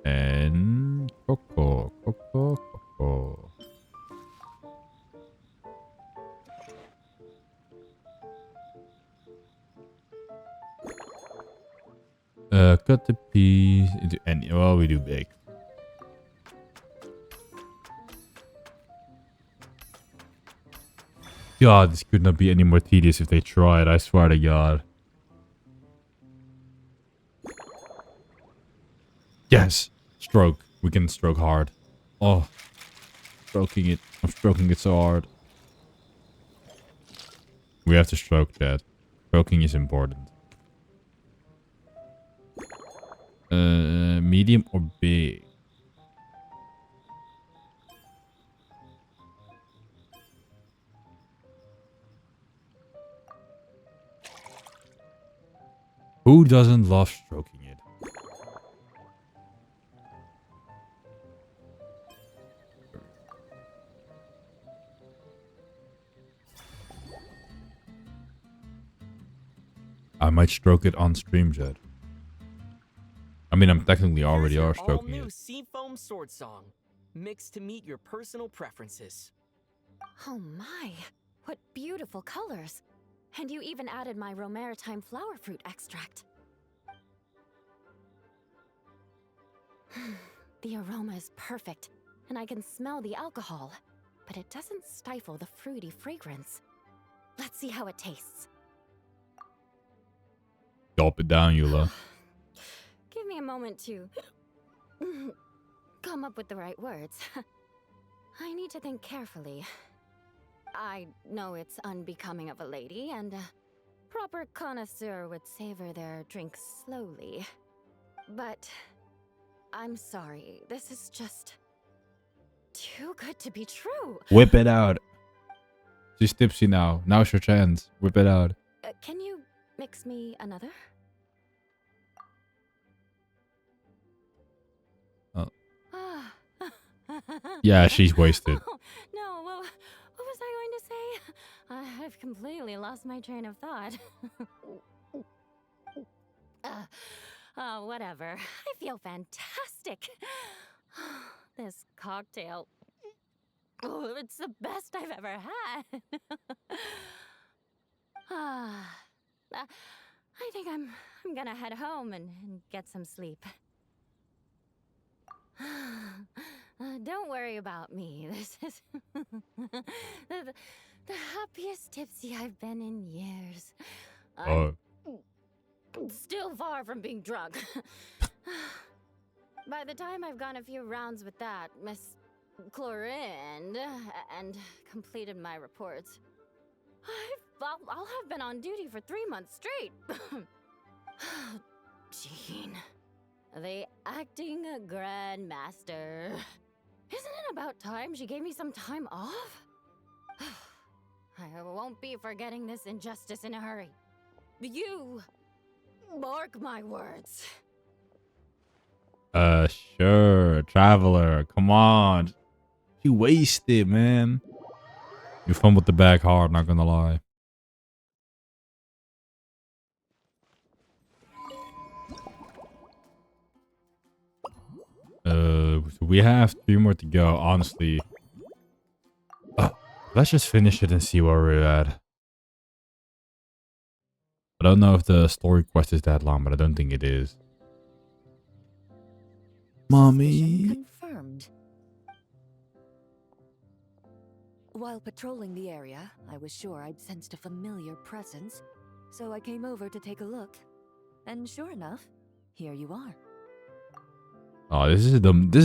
And cocoa. Cut the piece into any. Well, we do big. God, this could not be any more tedious if they tried. I swear to God. Yes, stroke. We can stroke hard. Oh, stroking it. I'm stroking it so hard. We have to stroke that. Stroking is important. Medium or big? Who doesn't love stroking it? I might stroke it on stream, Jed. I mean, I'm technically already Here's your stroking all-new it. Seafoam Sword Song, mixed to meet your personal preferences. Oh my, what beautiful colors. And you even added my romaritime flower fruit extract. The aroma is perfect, and I can smell the alcohol, but it doesn't stifle the fruity fragrance. Let's see how it tastes. Gulp it down, Eula. Give me a moment to come up with the right words. I need to think carefully. I know it's unbecoming of a lady, and a proper connoisseur would savor their drinks slowly. But I'm sorry, this is just too good to be true. Whip it out. She's tipsy now. Now's your chance. Whip it out. Can you mix me another? Yeah, she's wasted. Oh, no, what was I going to say? I've completely lost my train of thought. Whatever. I feel fantastic. This cocktail. Oh, it's the best I've ever had. I think I'm gonna head home and get some sleep. Don't worry about me. This is the happiest tipsy I've been in years. I'm still far from being drunk. By the time I've gone a few rounds with that Miss Chlorine and completed my reports, I'll have been on duty for 3 months straight. Jean. The acting grandmaster. Isn't it about time she gave me some time off? I won't be forgetting this injustice in a hurry. You mark my words. Sure, Traveler. Come on. You wasted, man. You fumbled the bag hard, not gonna lie. We have 3 more to go, honestly. Let's just finish it and see where we're at. I don't know if the story quest is that long, but I don't think it is. Mommy. Confirmed. While patrolling the area, I was sure I'd sensed a familiar presence, so I came over to take a look. And sure enough, here you are. Oh, this is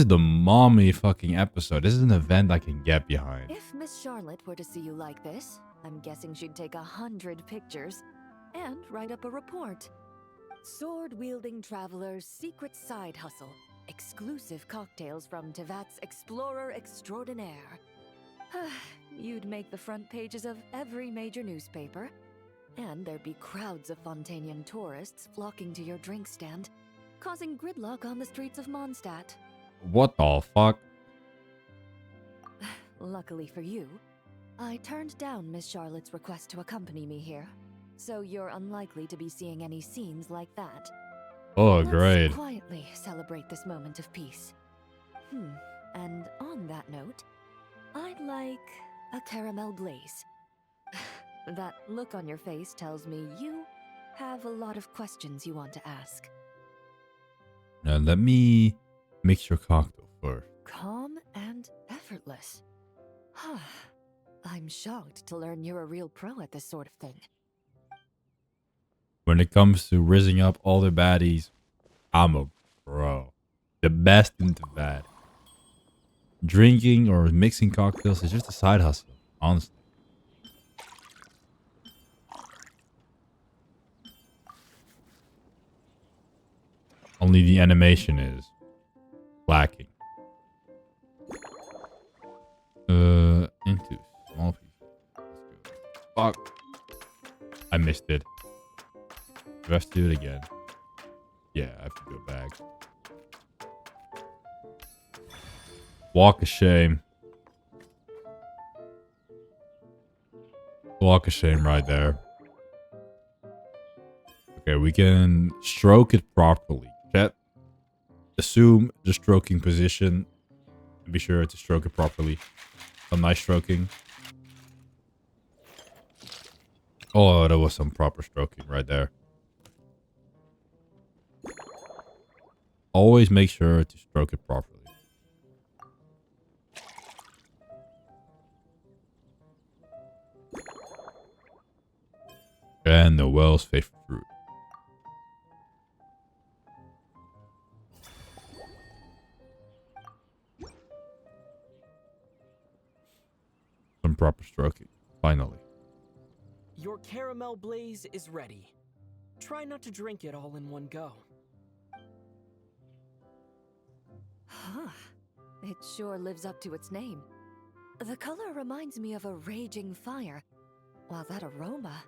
the mommy fucking episode. This is an event I can get behind. If Miss Charlotte were to see you like this, I'm guessing she'd take 100 pictures and write up a report. Sword-wielding traveler's secret side hustle. Exclusive cocktails from Tevat's Explorer Extraordinaire. You'd make the front pages of every major newspaper. And there'd be crowds of Fontanian tourists flocking to your drink stand, causing gridlock on the streets of Mondstadt. What the fuck? Luckily for you, I turned down Miss Charlotte's request to accompany me here, so you're unlikely to be seeing any scenes like that. Oh, great. Let's quietly celebrate this moment of peace. And on that note, I'd like a caramel glaze. That look on your face tells me you have a lot of questions you want to ask. Now let me mix your cocktail first. Calm and effortless. I'm shocked to learn you're a real pro at this sort of thing. When it comes to rizzing up all the baddies, I'm a pro. The best into that. Drinking or mixing cocktails is just a side hustle, honestly. Only the animation is lacking. Into small pieces. Let's go. Fuck. I missed it. I have to do it again? Yeah, I have to go back. Walk of shame. Walk of shame right there. Okay, we can stroke it properly. Chat, assume the stroking position. Be sure to stroke it properly. Some nice stroking. Oh, that was some proper stroking right there. Always make sure to stroke it properly. And Noel's favorite fruit. Some proper stroking. Finally. Your caramel blaze is ready. Try not to drink it all in one go. Huh. It sure lives up to its name. The color reminds me of a raging fire, while that aroma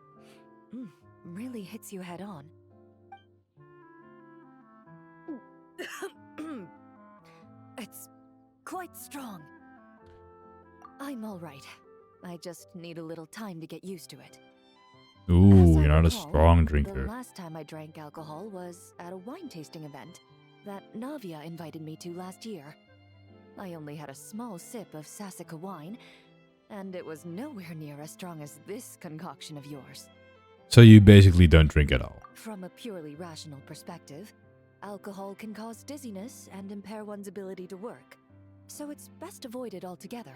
really hits you head on. It's quite strong. I'm all right. I just need a little time to get used to it. Ooh, As I you're not a recall, strong The drinker. last time I drank alcohol was at a wine tasting event that Navia invited me to last year. I only had a small sip of Sassica wine, and it was nowhere near as strong as this concoction of yours. So you basically don't drink at all. From a purely rational perspective, alcohol can cause dizziness and impair one's ability to work, so it's best avoided altogether.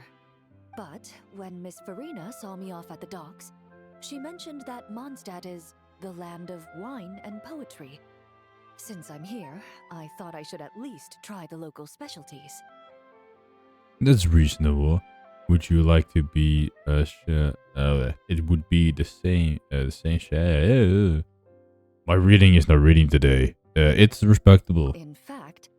But when Miss Farina saw me off at the docks, she mentioned that Mondstadt is the land of wine and poetry. Since I'm here, I thought I should at least try the local specialties. That's reasonable. Would you like to be it would be the same my reading is not reading today. It's respectable. In fact,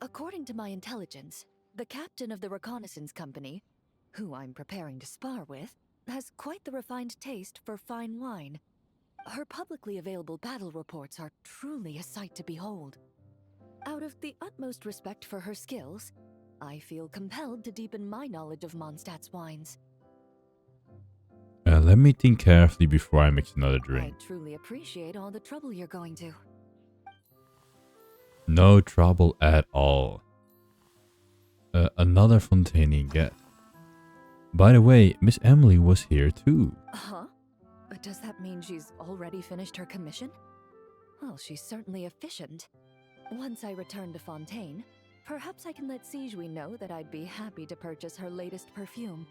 according to my intelligence, the captain of the reconnaissance company, who I'm preparing to spar with, has quite the refined taste for fine wine. Her publicly available battle reports are truly a sight to behold. Out of the utmost respect for her skills, I feel compelled to deepen my knowledge of Mondstadt's wines. Let me think carefully before I mix another drink. I truly appreciate all the trouble you're going to. No trouble at all. Another Fontaine guest. By the way, Miss Emily was here too. Huh? Does that mean she's already finished her commission? Well, she's certainly efficient. Once I return to Fontaine, perhaps I can let Sijui know that I'd be happy to purchase her latest perfume.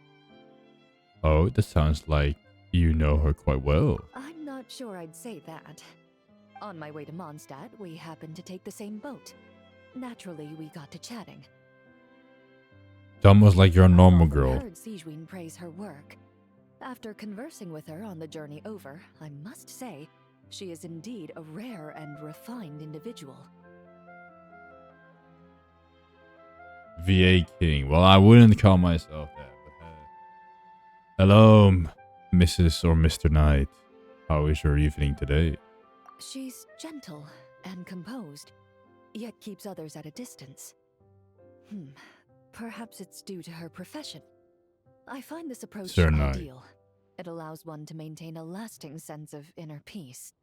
Oh, that sounds like you know her quite well. I'm not sure I'd say that. On my way to Mondstadt, we happened to take the same boat. Naturally, we got to chatting. It's almost like you're a normal I've often girl. heard Sijui praise her work. After conversing with her on the journey over, I must say, she is indeed a rare and refined individual. VA King. Well, I wouldn't call myself that. But, hello, Mrs. or Mr. Knight. How is your evening today? She's gentle and composed, yet keeps others at a distance. Perhaps it's due to her profession. I find this approach Sir Knight. ideal. It allows one to maintain a lasting sense of inner peace.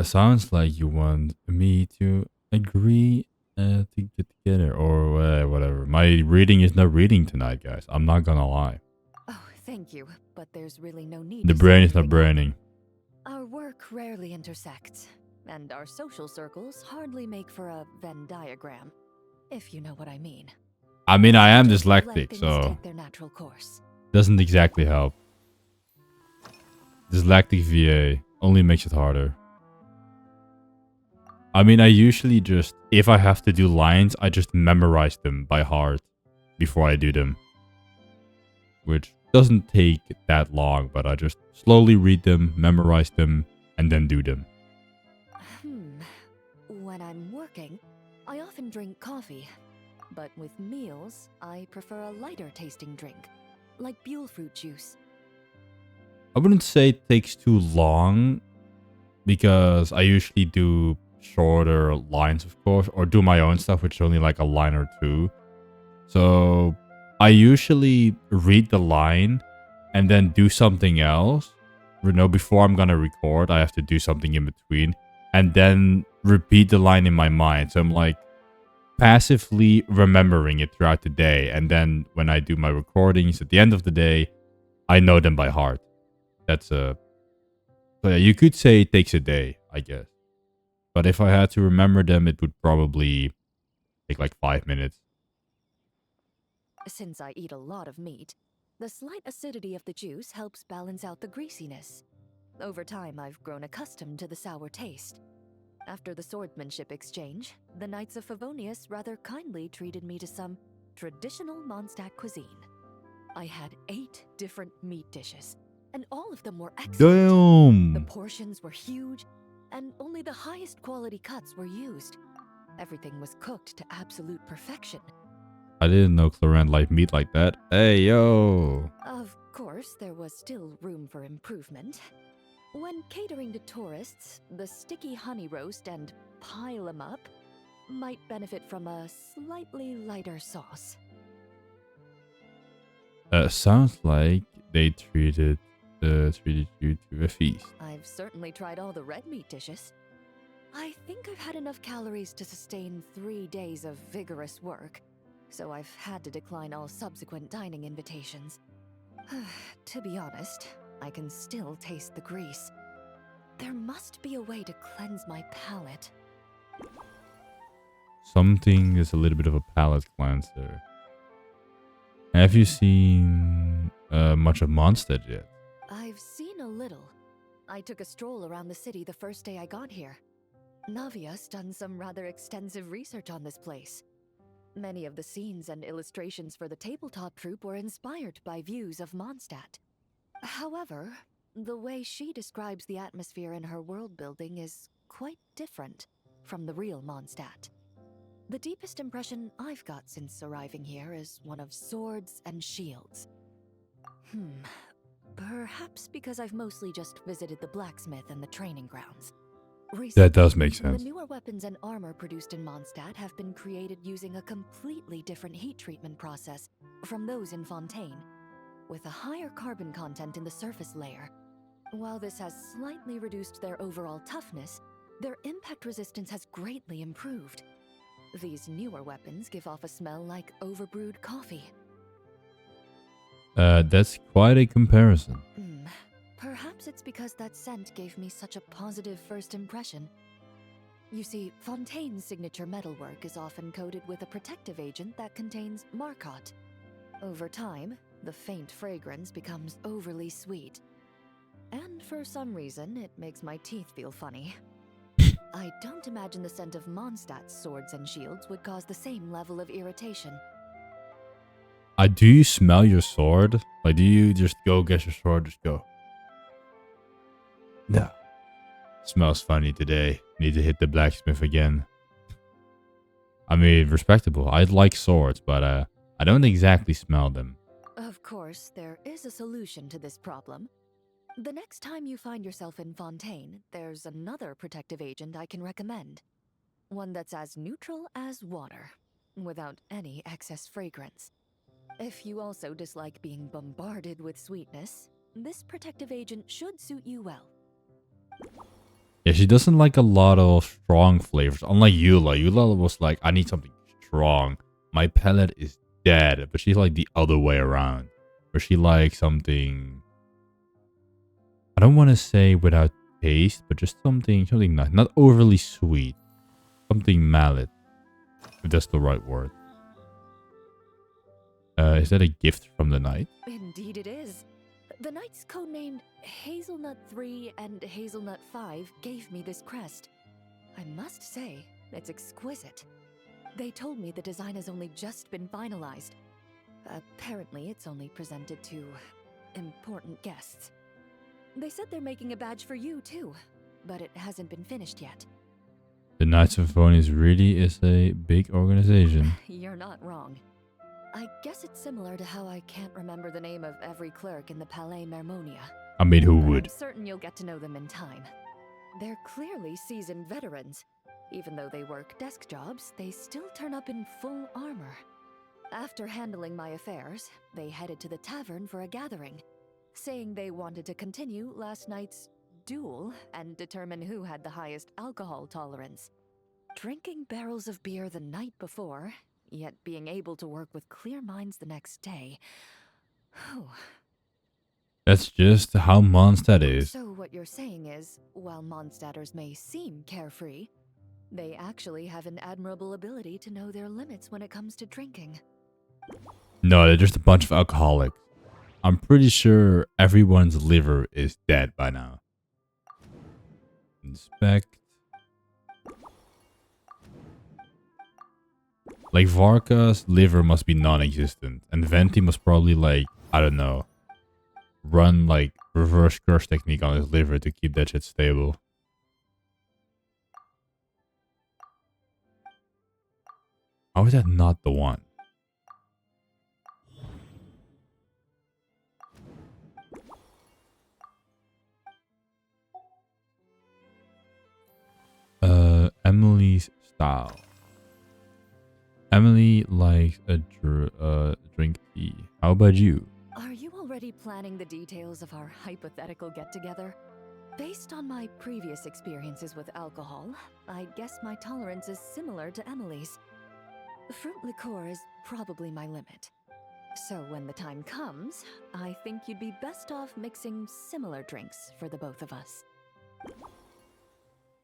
Sounds like you want me to agree to get together or whatever. My reading is not reading tonight, guys. I'm not gonna lie. Oh, thank you, but there's really no need The to brain say is not anything. braining. Our work rarely intersects, and our social circles hardly make for a Venn diagram, if you know what I mean. I mean, I am Just let dyslexic, things so take their natural course. doesn't exactly help. Dyslexic VA only makes it harder. I mean, I usually just, if I have to do lines, I just memorize them by heart before I do them. Which doesn't take that long, but I just slowly read them, memorize them, and then do them. When I'm working, I often drink coffee. But with meals, I prefer a lighter tasting drink, like Buell fruit juice. I wouldn't say it takes too long because I usually do shorter lines, of course, or do my own stuff, which is only like a line or two. So I usually read the line and then do something else. You know, before I'm gonna record, I have to do something in between and then repeat the line in my mind. So I'm like passively remembering it throughout the day, and then when I do my recordings at the end of the day, I know them by heart. That's a So yeah, you could say it takes a day, I guess. But if I had to remember them, it would probably take like 5 minutes. Since I eat a lot of meat, the slight acidity of the juice helps balance out the greasiness. Over time, I've grown accustomed to the sour taste. After the swordsmanship exchange, the Knights of Favonius rather kindly treated me to some traditional Mondstadt cuisine. I had 8 different meat dishes, and all of them were excellent. The Damn! portions were huge, and only the highest quality cuts were used. Everything was cooked to absolute perfection. I didn't know Cloran liked meat like that. Hey, yo! Of course, there was still room for improvement. When catering to tourists, the sticky honey roast and pile 'em up might benefit from a slightly lighter sauce. Sounds like they treated you to a feast. I've certainly tried all the red meat dishes. I think I've had enough calories to sustain 3 days of vigorous work, so I've had to decline all subsequent dining invitations. To be honest, I can still taste the grease. There must be a way to cleanse my palate. Something is a little bit of a palate cleanser. Have you seen much of Mondstadt yet? I've seen a little. I took a stroll around the city the first day I got here. Navia's done some rather extensive research on this place. Many of the scenes and illustrations for the tabletop troupe were inspired by views of Mondstadt. However, the way she describes the atmosphere in her world building is quite different from the real Mondstadt. The deepest impression I've got since arriving here is one of swords and shields. Perhaps because I've mostly just visited the blacksmith and the training grounds. Recently, That does make sense. the newer weapons and armor produced in Mondstadt have been created using a completely different heat treatment process from those in Fontaine, with a higher carbon content in the surface layer. While this has slightly reduced their overall toughness, their impact resistance has greatly improved. These newer weapons give off a smell like overbrewed coffee. That's quite a comparison. Perhaps it's because that scent gave me such a positive first impression. You see, Fontaine's signature metalwork is often coated with a protective agent that contains Marcotte. Over time, the faint fragrance becomes overly sweet. And for some reason, it makes my teeth feel funny. I don't imagine the scent of Mondstadt's swords and shields would cause the same level of irritation. Do you smell your sword? Like, do you just go get your sword, just go? No. Smells funny today. Need to hit the blacksmith again. I mean, respectable. I like swords, but I don't exactly smell them. Of course, there is a solution to this problem. The next time you find yourself in Fontaine, there's another protective agent I can recommend. One that's as neutral as water, without any excess fragrance. If you also dislike being bombarded with sweetness, this protective agent should suit you well. Yeah, she doesn't like a lot of strong flavors. Unlike Eula. Eula was like, I need something strong. My palate is dead. But she's like the other way around. Where she likes something... I don't want to say without taste, but just something nice. Not overly sweet. Something mallet. If that's the right word. Is that a gift from the knight? Indeed it is. The knights codenamed Hazelnut 3 and Hazelnut 5 gave me this crest. I must say, it's exquisite. They told me the design has only just been finalized. Apparently, it's only presented to important guests. They said they're making a badge for you, too, but it hasn't been finished yet. The Knights of Favonius really is a big organization. You're not wrong. I guess it's similar to how I can't remember the name of every clerk in the Palais Mermonia. I mean, who But would? I'm certain you'll get to know them in time. They're clearly seasoned veterans. Even though they work desk jobs, they still turn up in full armor. After handling my affairs, they headed to the tavern for a gathering, saying they wanted to continue last night's duel and determine who had the highest alcohol tolerance. Drinking barrels of beer the night before, yet being able to work with clear minds the next day. Whew. That's just how Mondstadt is. So what you're saying is, while Mondstadters may seem carefree, they actually have an admirable ability to know their limits when it comes to drinking. No, they're just a bunch of alcoholics. I'm pretty sure everyone's liver is dead by now. Inspect. Like Varka's liver must be non-existent, and Venti must probably like, I don't know, run like reverse curse technique on his liver to keep that shit stable. How is that not the one? Emily's style. Emily likes a drink tea. How about you? Are you already planning the details of our hypothetical get-together? Based on my previous experiences with alcohol, I guess my tolerance is similar to Emily's. Fruit liqueur is probably my limit. So when the time comes, I think you'd be best off mixing similar drinks for the both of us.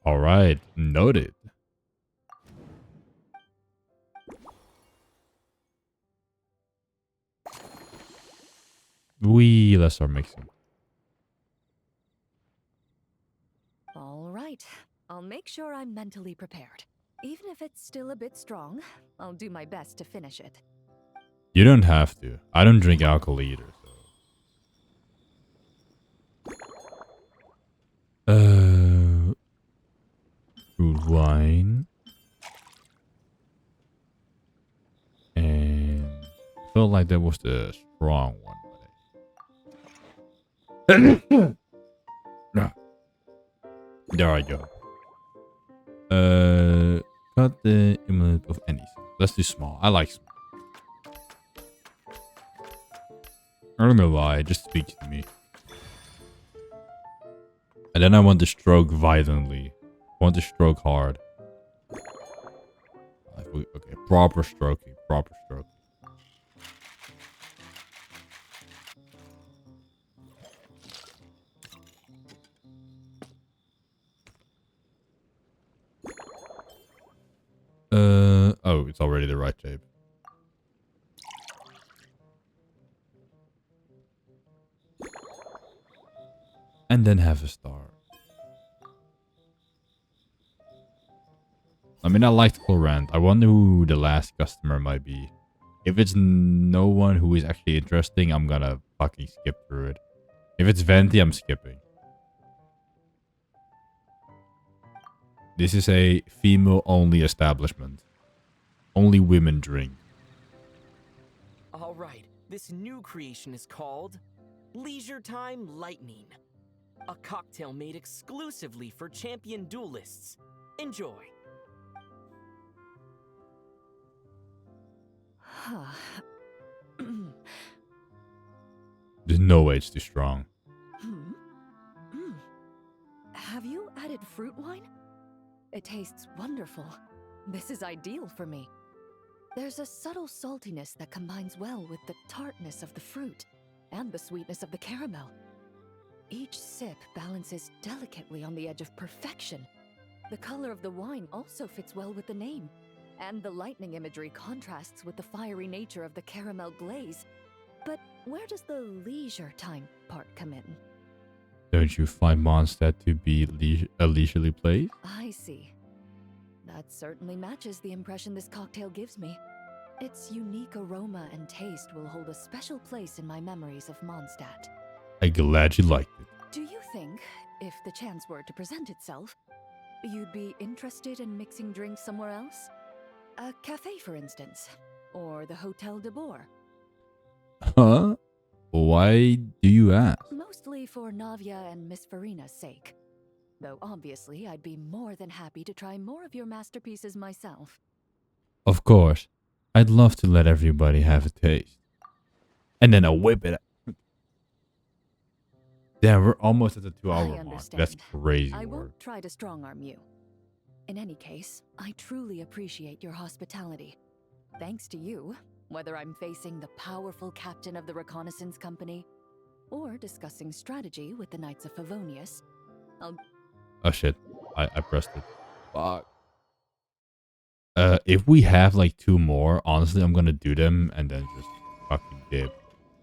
Alright, noted. Let's start mixing. All right, I'll make sure I'm mentally prepared. Even if it's still a bit strong, I'll do my best to finish it. You don't have to. I don't drink alcohol either, so. Fruit wine. And felt like that was the strong one. There I go. Cut the image of anything. Let's do small. I like small. I don't know why. It just speaks to me. And then I want to stroke violently. I want to stroke hard. Okay, proper stroking. Proper stroking. Oh, it's already the right shape. And then have a star. I mean, I liked Chlorant. I wonder who the last customer might be. If it's no one who is actually interesting, I'm gonna fucking skip through it. If it's Venti, I'm skipping. This is a female-only establishment. Only women drink. All right, this new creation is called Leisure Time Lightning. A cocktail made exclusively for champion duelists. Enjoy. There's no way it's too strong. Have you added fruit wine? It tastes wonderful. This is ideal for me. There's a subtle saltiness that combines well with the tartness of the fruit and the sweetness of the caramel. Each sip balances delicately on the edge of perfection. The color of the wine also fits well with the name, and the lightning imagery contrasts with the fiery nature of the caramel glaze. But where does the leisure time part come in? Don't you find Mondstadt to be a leisurely place? I see. That certainly matches the impression this cocktail gives me. Its unique aroma and taste will hold a special place in my memories of Mondstadt. I'm glad you liked it. Do you think, if the chance were to present itself, you'd be interested in mixing drinks somewhere else? A cafe, for instance, or the Hotel de Boer? Huh? Why do you ask? Mostly for Navia and Miss Farina's sake. Though obviously, I'd be more than happy to try more of your masterpieces myself. Of course. I'd love to let everybody have a taste. And then I'll whip it. Damn, we're almost at the 2-hour mark. understand. That's crazy I work. won't try to strong-arm you. In any case, I truly appreciate your hospitality. Thanks to you, whether I'm facing the powerful captain of the reconnaissance company or discussing strategy with the Knights of Favonius, Oh shit. I pressed it. Fuck. If we have like 2 more, honestly, I'm gonna do them and then just fucking dip.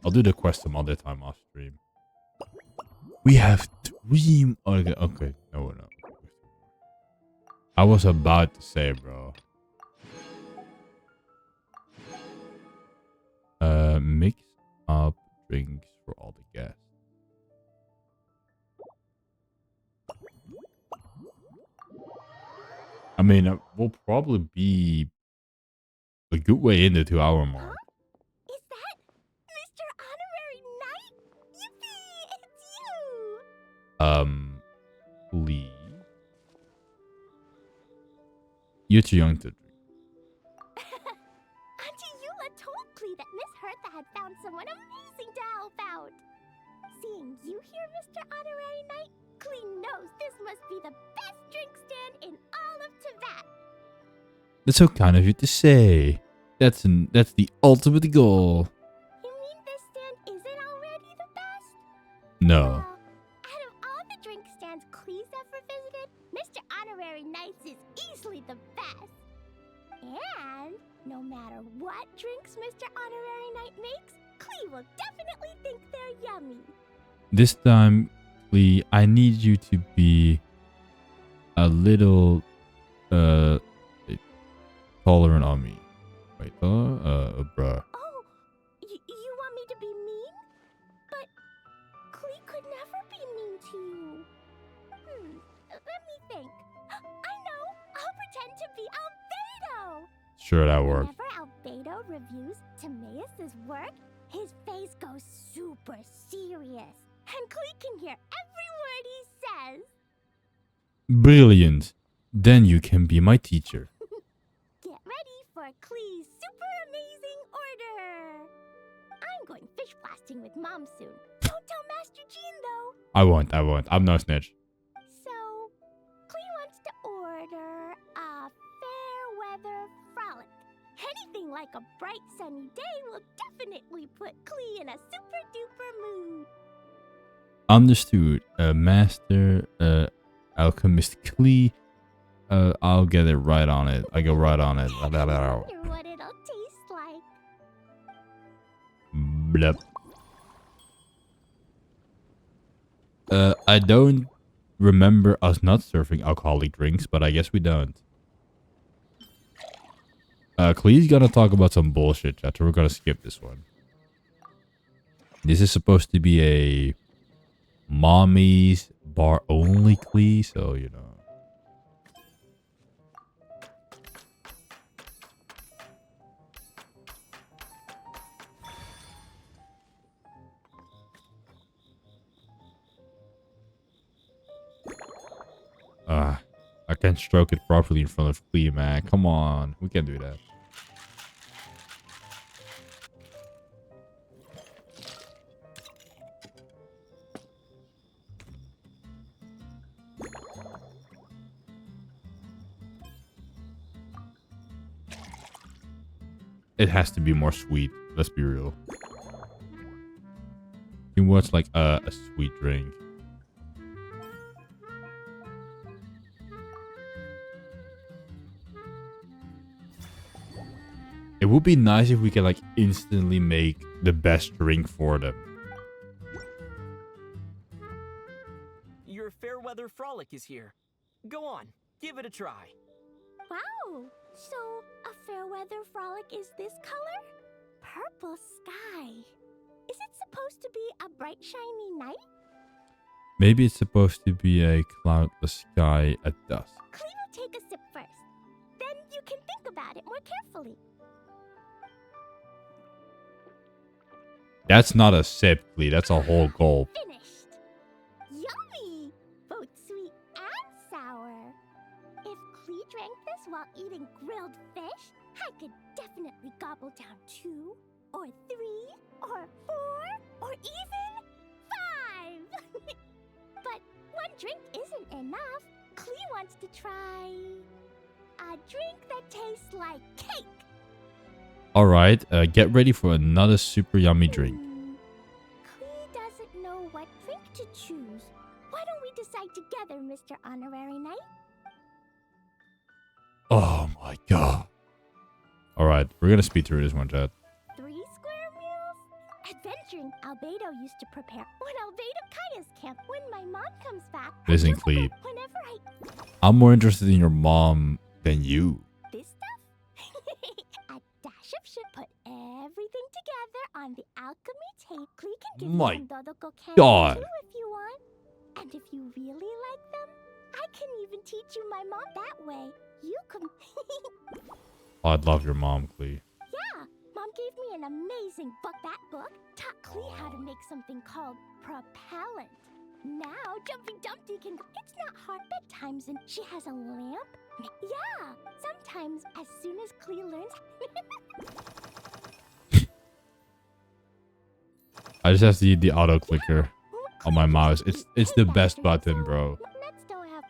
I'll do the quest some other time off stream. We have 3. Okay. No. I was about to say, bro. Mix up drinks for all the guests. I mean, we'll probably be a good way in the 2-hour mark. Is that Mr. Honorary Knight? Yippee! It's you! Please. You're too young to drink. Auntie Eula told Klee that Miss Hertha had found someone amazing to help out. Seeing you here, Mr. Honorary Knight, Klee knows this must be the best drink stand in all of Teyvat. That's so kind of you to say. That's the ultimate goal. You mean this stand isn't already the best? No. Out of all the drink stands Klee's ever visited, Mr. Honorary Knight's is easily the best. And no matter what drinks Mr. Honorary Knight makes, Klee will definitely think they're yummy. This time, Lee, I need you to be a little tolerant on me. Wait, bruh. Oh, you want me to be mean? But Klee could never be mean to you. Let me think. I know! I'll pretend to be Albedo! Sure, that works. Whenever Albedo reviews Timaeus' work, his face goes super serious. And Klee can hear every word he says. Brilliant. Then you can be my teacher. Get ready for Klee's super amazing order. I'm going fish blasting with Mom soon. Don't tell Master Jean, though. I won't. I'm no snitch. So, Klee wants to order a fair weather frolic. Anything like a bright sunny day will definitely put Klee in a super duper mood. Understood. Master Alchemist Klee. I'll get it right on it. I go right on it. I wonder what it'll taste like. Blup. I don't remember us not serving alcoholic drinks, but I guess we don't. Klee's gonna talk about some bullshit, chat, so we're gonna skip this one. This is supposed to be a mommy's bar only Klee, so you know. I can't stroke it properly in front of Klee, man. Come on. We can't do that. It has to be more sweet. Let's be real. You want like a sweet drink. It would be nice if we could like instantly make the best drink for them. Your fair weather frolic is here. Go on, give it a try. Wow! So, a fair weather frolic is this color? Purple sky. Is it supposed to be a bright, shiny night? Maybe it's supposed to be a cloudless sky at dusk. Klee will take a sip first. Then you can think about it more carefully. That's not a sip, Klee. That's a whole gulp. Finished! Yummy! Both sweet and we gobble down 2, or 3, or 4, or even 5. But one drink isn't enough. Klee wants to try a drink that tastes like cake. All right, get ready for another super yummy drink. Klee doesn't know what drink to choose. Why don't we decide together, Mr. Honorary Knight? Oh my god. All right, we're gonna speed through this one, chat. 3 square meals? Adventuring Albedo used to prepare when Albedo Kaya's camp when my mom comes back. Listen, Cleve. Whenever I'm more interested in your mom than you. This stuff? A dash of sugar. Put everything together on the alchemy tape. Klee can give My you some Dodoko candy God. too if you want. And if you really like them, I can even teach you my mom that way. You can... Oh, I'd love your mom, Clee. Yeah, Mom gave me an amazing book. That book taught Klee how to make something called propellant. Now, Jumpy Dumpty can... It's not hard bedtimes and she has a lamp. Yeah, sometimes as soon as Klee learns... I just have to use the auto clicker on my mouse. It's the best button, bro. Let's don't have...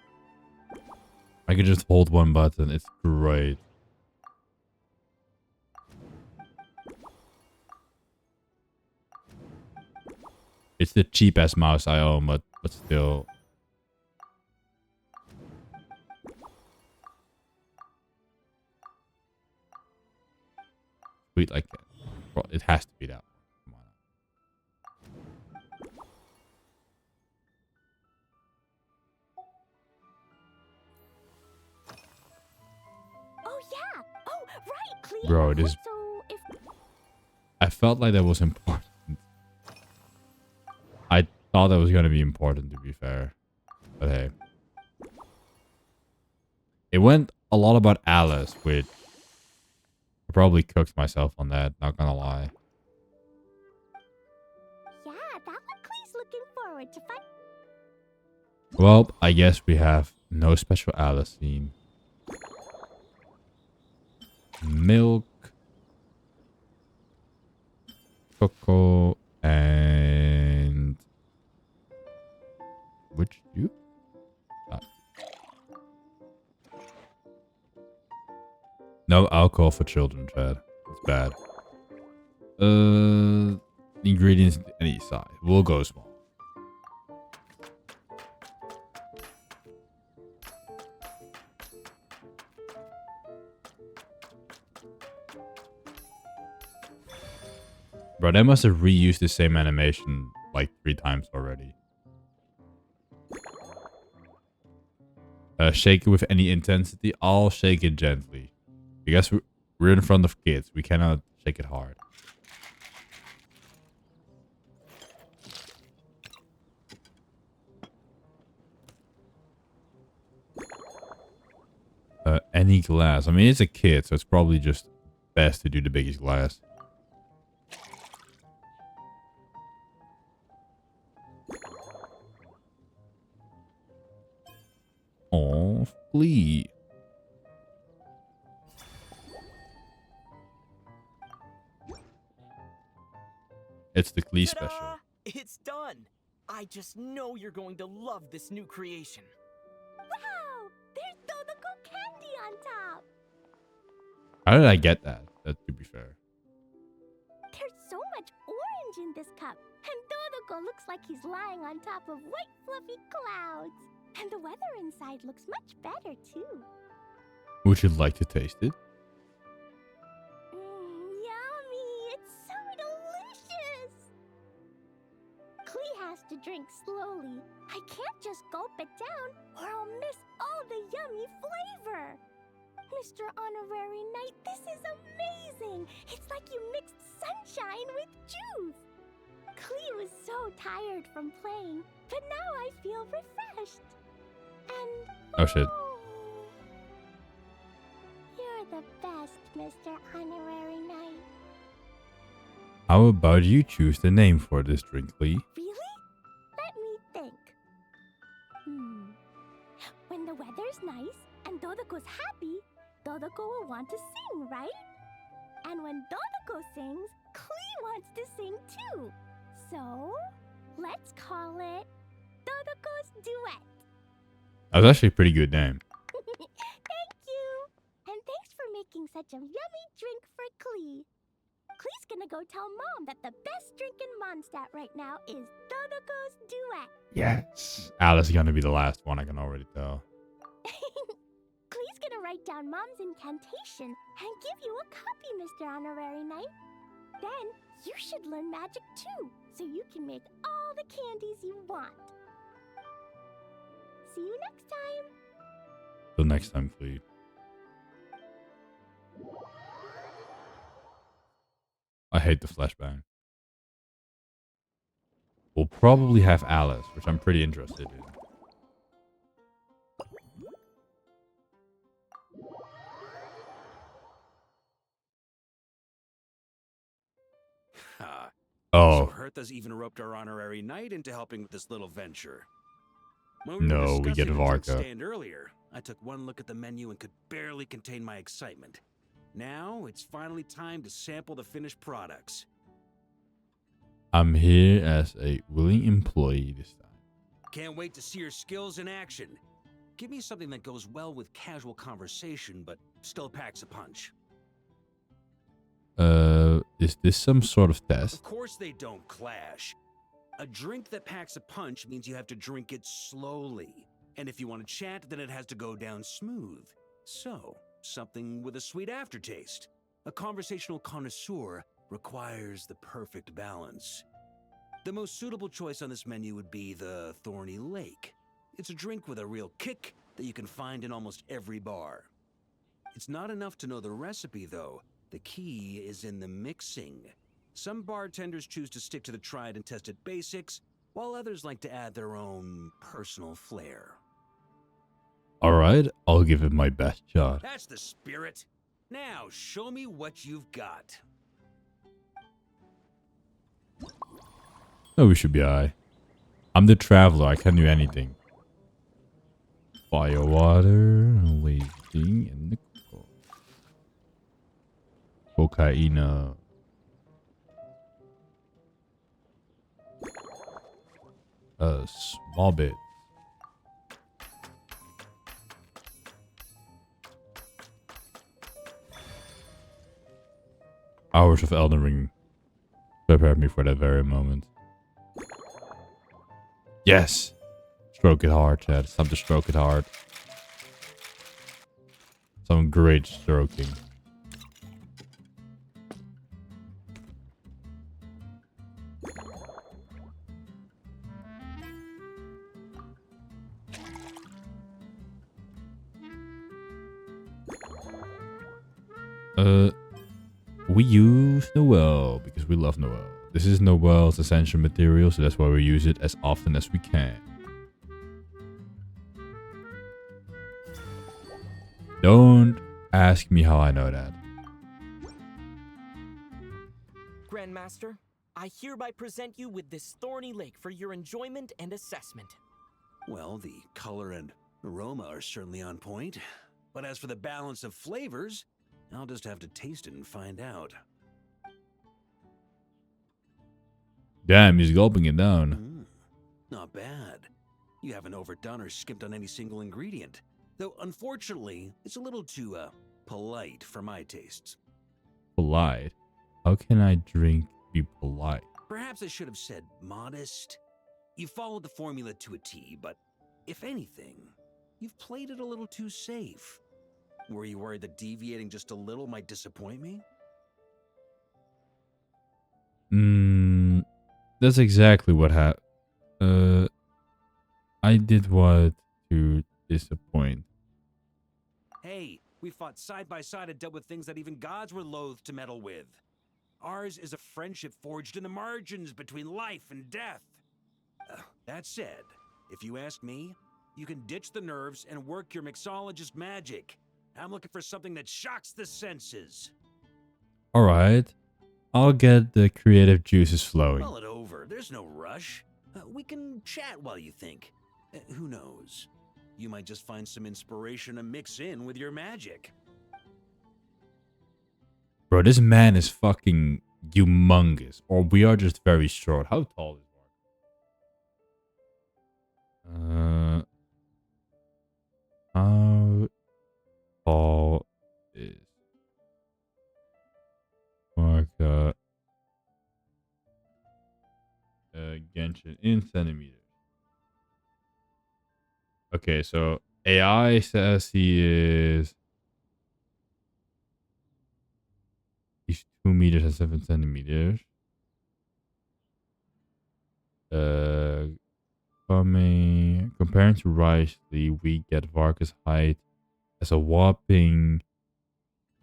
I can just hold one button. It's great. It's the cheapest mouse I own, but still. Sweet like that. Bro, it has to be that one. Come on. Oh, yeah. Oh, right, Klee. Bro, it is. So, if... I felt like that was important. I thought that was going to be important, to be fair. But hey. It went a lot about Alice, which I probably cooked myself on that, not gonna lie. Yeah, that one Klee's looking forward to find... Well, I guess we have no special Alice scene. Milk. Cocoa. And... which you? No alcohol for children, Chad. It's bad. Ingredients any size. We'll go small. Bro, they must have reused the same animation like 3 times already. Shake it with any intensity. I'll shake it gently. Because we're in front of kids. We cannot shake it hard. Any glass. I mean, it's a kid, so it's probably just best to do the biggest glass. Oh, flea. It's the Klee Ta-da! special. It's done! I just know you're going to love this new creation. Wow! There's Dodoko candy on top! How did I get that? That to be fair. There's so much orange in this cup. And Dodoko looks like he's lying on top of white fluffy clouds. And the weather inside looks much better, too. Would you like to taste it? Yummy! It's so delicious! Klee has to drink slowly. I can't just gulp it down or I'll miss all the yummy flavor. Mr. Honorary Knight, this is amazing! It's like you mixed sunshine with juice! Klee was so tired from playing, but now I feel refreshed. And... Oh shit. You're the best, Mr. Honorary Knight. How about you choose the name for this drink, Klee? Really? Let me think. When the weather's nice and Dodoko's happy, Dodoko will want to sing, right? And when Klee wants to sing too. So, let's call it Todoko's Duet. That's actually a pretty good name. Thank you. And thanks for making such a yummy drink for Klee. Klee's gonna go tell Mom that the best drink in Mondstadt right now is Todoko's Duet. Yes. Alice is gonna be the last one, I can already tell. Klee's gonna write down Mom's incantation and give you a copy, Mr. Honorary Knight. Then you should learn magic too, so you can make all the candies you want. See you next time. Till next time, please. I hate the flashbang. We'll probably have Alice, which I'm pretty interested in. So Oh, Hertha's even roped our honorary knight into helping with this little venture. When No, were we get discussing the drink Varka. stand earlier, I took one look at the menu and could barely contain my excitement. Now it's finally time to sample the finished products. I'm here as a willing employee this time. Can't wait to see your skills in action. Give me something that goes well with casual conversation, but still packs a punch. Is this some sort of test? Of course they don't clash. A drink that packs a punch means you have to drink it slowly. And if you want to chat, then it has to go down smooth. So, something with a sweet aftertaste. A conversational connoisseur requires the perfect balance. The most suitable choice on this menu would be the Thorny Lake. It's a drink with a real kick that you can find in almost every bar. It's not enough to know the recipe, though. The key is in the mixing. Some bartenders choose to stick to the tried and tested basics, while others like to add their own personal flair. Alright, I'll give it my best shot. That's the spirit. Now, show me what you've got. Oh, we should be alright. I'm the traveler, I can do anything. Fire, water, waiting, and the cocoa. Cocaine. A small bit. Hours of Elden Ring prepared me for that very moment. Yes! Stroke it hard, Chad. It's time to stroke it hard. Some great stroking. We use Noel because we love Noel. This is Noel's essential material, so that's why we use it as often as we can. Don't ask me how I know that. Grandmaster, I hereby present you with this Thorny Lake for your enjoyment and assessment. Well, the color and aroma are certainly on point. But as for the balance of flavors, I'll just have to taste it and find out. Damn, he's gulping it down. Not bad. You haven't overdone or skimped on any single ingredient. Though, unfortunately, it's a little too, polite for my tastes. Polite? How can I drink be polite? Perhaps I should have said modest. You followed the formula to a T, but if anything, you've played it a little too safe. Were you worried that deviating just a little might disappoint me? That's exactly what happened. I did what to disappoint. Hey, we fought side by side and dealt with things that even gods were loath to meddle with. Ours is a friendship forged in the margins between life and death. That said, if you ask me, you can ditch the nerves and work your mixologist magic. I'm looking for something that shocks the senses. Alright. I'll get the creative juices flowing. Mull it over. There's no rush. We can chat while you think. Who knows? You might just find some inspiration to mix in with your magic. Bro, this man is fucking humongous, or we are just very short. How tall is Varka? How tall is Varka? Genshin in centimeters. Okay, so AI says he's 2 meters and 7 centimeters. Comparing to Risley, we get Varka's height as a whopping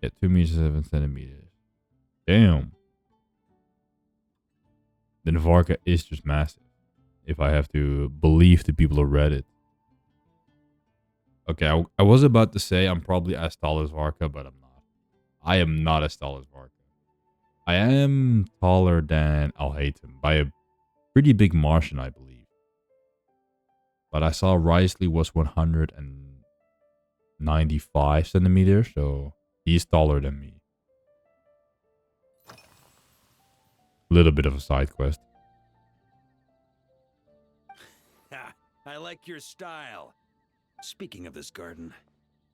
2 meters and 7 centimeters. Damn. Then Varka is just massive, if I have to believe the people of Reddit. Okay, I was about to say I'm probably as tall as Varka, but I'm not. I am not as tall as Varka. I am taller than Alhaitham by a pretty big margin, I believe. But I saw Risley was 195 centimeters, so he's taller than me. Little bit of a side quest. Ha! I like your style. Speaking of this garden,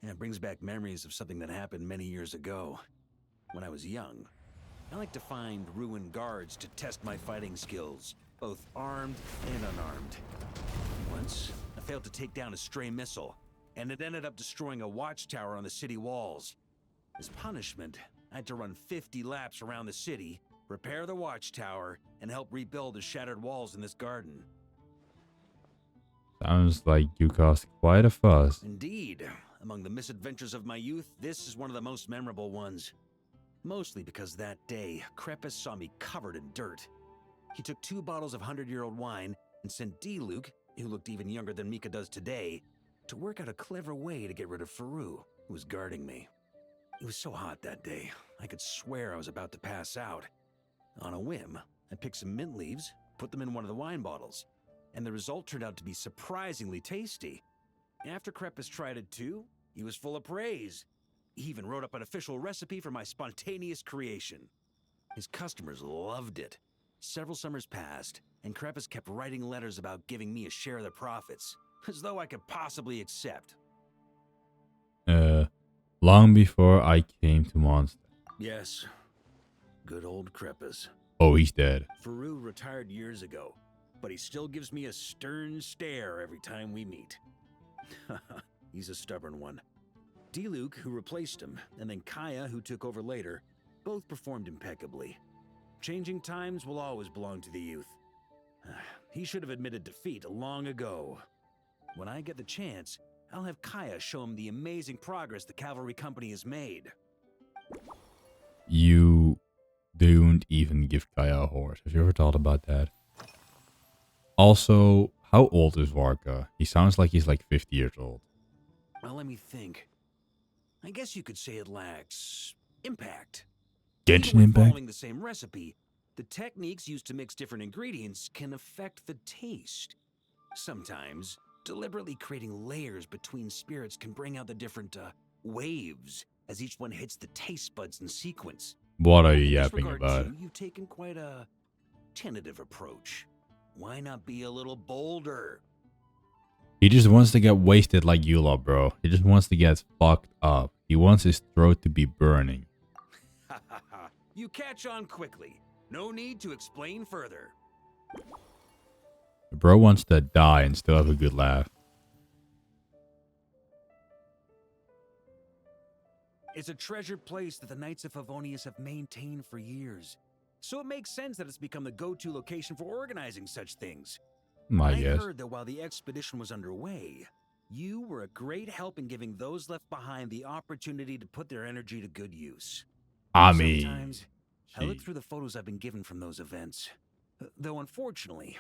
it brings back memories of something that happened many years ago. When I was young, I like to find ruined guards to test my fighting skills, both armed and unarmed. Once, I failed to take down a stray missile, and it ended up destroying a watchtower on the city walls. As punishment, I had to run 50 laps around the city, repair the watchtower, and help rebuild the shattered walls in this garden. Sounds like you caused quite a fuss. Indeed. Among the misadventures of my youth, this is one of the most memorable ones. Mostly because that day, Krepus saw me covered in dirt. He took 2 bottles of 100-year-old wine and sent D-Luke, who looked even younger than Mika does today, to work out a clever way to get rid of Faru, who was guarding me. It was so hot that day, I could swear I was about to pass out. On a whim, I picked some mint leaves, put them in one of the wine bottles, and the result turned out to be surprisingly tasty. After Krepus tried it too, he was full of praise. He even wrote up an official recipe for my spontaneous creation. His customers loved it. Several summers passed, and Krepus kept writing letters about giving me a share of the profits, as though I could possibly accept. Long before I came to Mondstadt. Yes, good old Krepus. Oh, he's dead. Faru retired years ago, but he still gives me a stern stare every time we meet. He's a stubborn one. D-Luke, who replaced him, and then Kaya, who took over later, both performed impeccably. Changing times will always belong to the youth. He should have admitted defeat long ago. When I get the chance, I'll have Kaya show him the amazing progress the cavalry company has made. You don't even give Kaya a horse. Have you ever thought about that? Also, how old is Varka? He sounds like he's like 50 years old. Well, let me think. I guess you could say it lacks impact. Genshin Even when impact? following the same recipe, the techniques used to mix different ingredients can affect the taste. Sometimes, deliberately creating layers between spirits can bring out the different waves as each one hits the taste buds in sequence. What are you In this yapping regard, about? too, you've taken quite a tentative approach. Why not be a little bolder? He just wants to get wasted like Eula, bro. He just wants to get fucked up. He wants his throat to be burning. Ha ha ha. You catch on quickly. No need to explain further. The bro wants to die and still have a good laugh. It's a treasured place that the Knights of Favonius have maintained for years. So it makes sense that it's become the go-to location for organizing such things. I I guess. heard that while the expedition was underway, you were a great help in giving those left behind the opportunity to put their energy to good use. I mean, Sometimes, I look gee. through the photos I've been given from those events. Though unfortunately,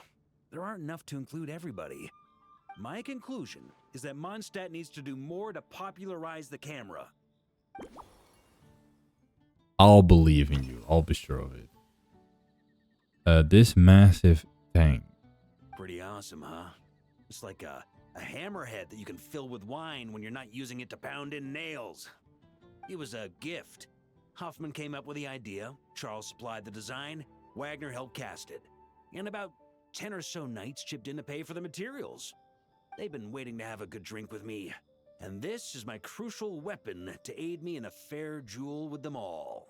there aren't enough to include everybody. My conclusion is that Mondstadt needs to do more to popularize the camera. I'll believe in you. I'll be sure of it. This massive tank. Pretty awesome, huh? It's like a hammerhead that you can fill with wine when you're not using it to pound in nails. It was a gift. Huffman came up with the idea, Charles supplied the design, Wagner helped cast it. And about 10 or so knights chipped in to pay for the materials. They've been waiting to have a good drink with me. And this is my crucial weapon to aid me in a fair duel with them all.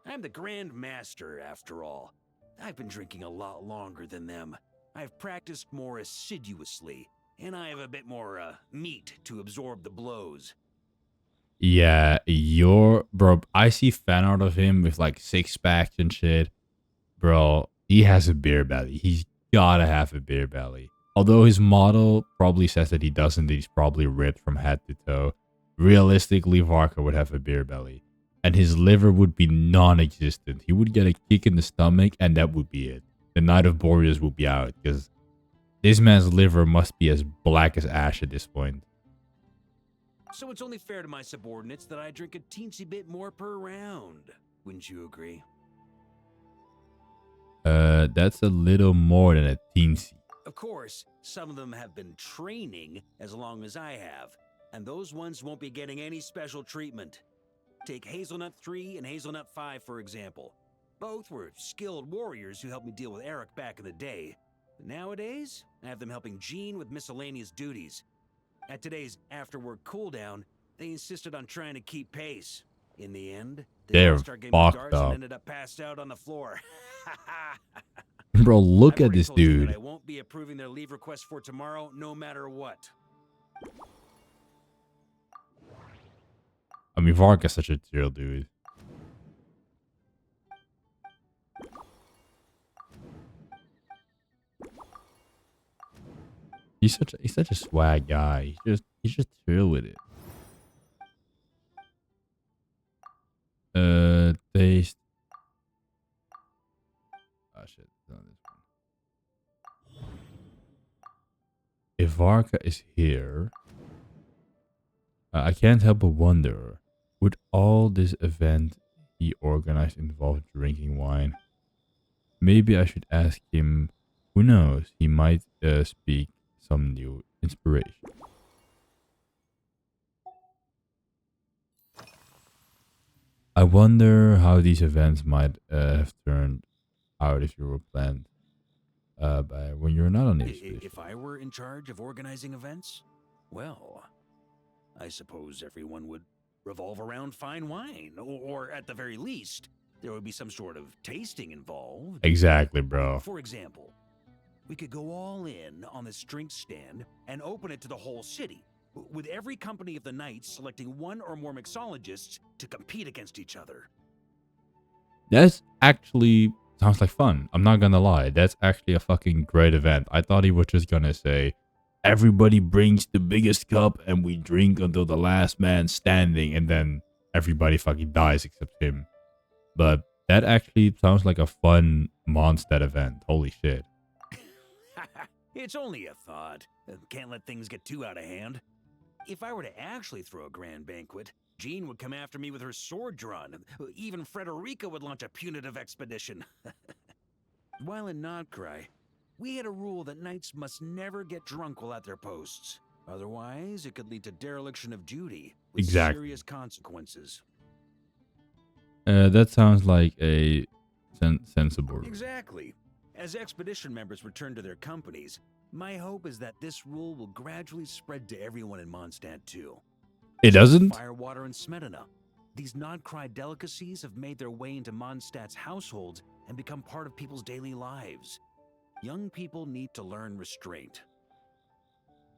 I'm the Grand Master, after all. I've been drinking a lot longer than them. I've practiced more assiduously, and I have a bit more meat to absorb the blows. Yeah, bro. I see fan art of him with like 6-packs and shit. Bro, he has a beer belly. He's gotta have a beer belly. Although his model probably says that he doesn't, he's probably ripped from head to toe. Realistically, Varka would have a beer belly. And his liver would be non-existent. He would get a kick in the stomach and that would be it. The Knight of Boreas would be out because this man's liver must be as black as ash at this point. So it's only fair to my subordinates that I drink a teensy bit more per round. Wouldn't you agree? That's a little more than a teensy. Of course, some of them have been training as long as I have, and those ones won't be getting any special treatment. Take Hazelnut 3 and Hazelnut 5, for example. Both were skilled warriors who helped me deal with Eric back in the day. But nowadays, I have them helping Jean with miscellaneous duties. At today's after-work cooldown, they insisted on trying to keep pace. In the end, they're fucked up. And ended up passed out on the floor. Bro, look at this dude. I won't be approving their leave request for tomorrow, no matter what. I mean, Varka's such a chill dude. He's such a swag guy. He's just chill with it. Taste. Oh shit, not this one. If Varka is here, I can't help but wonder, would all this event he organized involve drinking wine? Maybe I should ask him. Who knows? He might speak some new inspiration. I wonder how these events might have turned out if you were planned by when you're not on the expedition. If I were in charge of organizing events, well, I suppose everyone would revolve around fine wine, or at the very least, there would be some sort of tasting involved. Exactly, bro. For example, we could go all in on this drink stand and open it to the whole city, with every company of the Knights selecting one or more mixologists to compete against each other. That's actually sounds like fun. I'm not gonna lie. That's actually a fucking great event. I thought he was just gonna say, everybody brings the biggest cup and we drink until the last man standing, and then everybody fucking dies except him. But that actually sounds like a fun Mondstadt event. Holy shit. It's only a thought. Can't let things get too out of hand. If I were to actually throw a grand banquet, Jean would come after me with her sword drawn. Even Frederica would launch a punitive expedition. While in Nodcry, we had a rule that knights must never get drunk while at their posts. Otherwise, it could lead to dereliction of duty with serious consequences. That sounds like a sensible rule. Exactly. As expedition members return to their companies, my hope is that this rule will gradually spread to everyone in Mondstadt too. It doesn't? Firewater and Smedina. These Nodcry delicacies have made their way into Mondstadt's households and become part of people's daily lives. Young people need to learn restraint.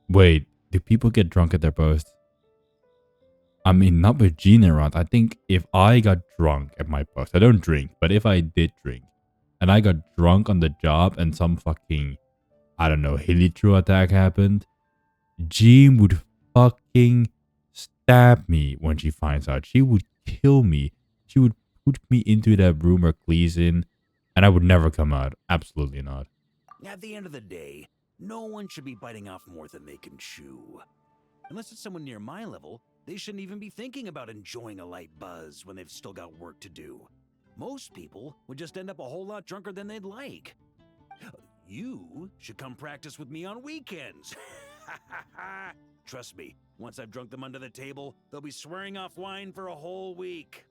Wait, do people get drunk at their post? I mean, not with Jean around. I think if I got drunk at my post, I don't drink, but if I did drink, and I got drunk on the job and some fucking, I don't know, Hilitru attack happened, Jean would fucking stab me when she finds out. She would kill me. She would put me into that room where Clee's in, and I would never come out. Absolutely not. At the end of the day, no one should be biting off more than they can chew. Unless it's someone near my level, they shouldn't even be thinking about enjoying a light buzz when they've still got work to do. Most people would just end up a whole lot drunker than they'd like. You should come practice with me on weekends. Trust me, once I've drunk them under the table, they'll be swearing off wine for a whole week.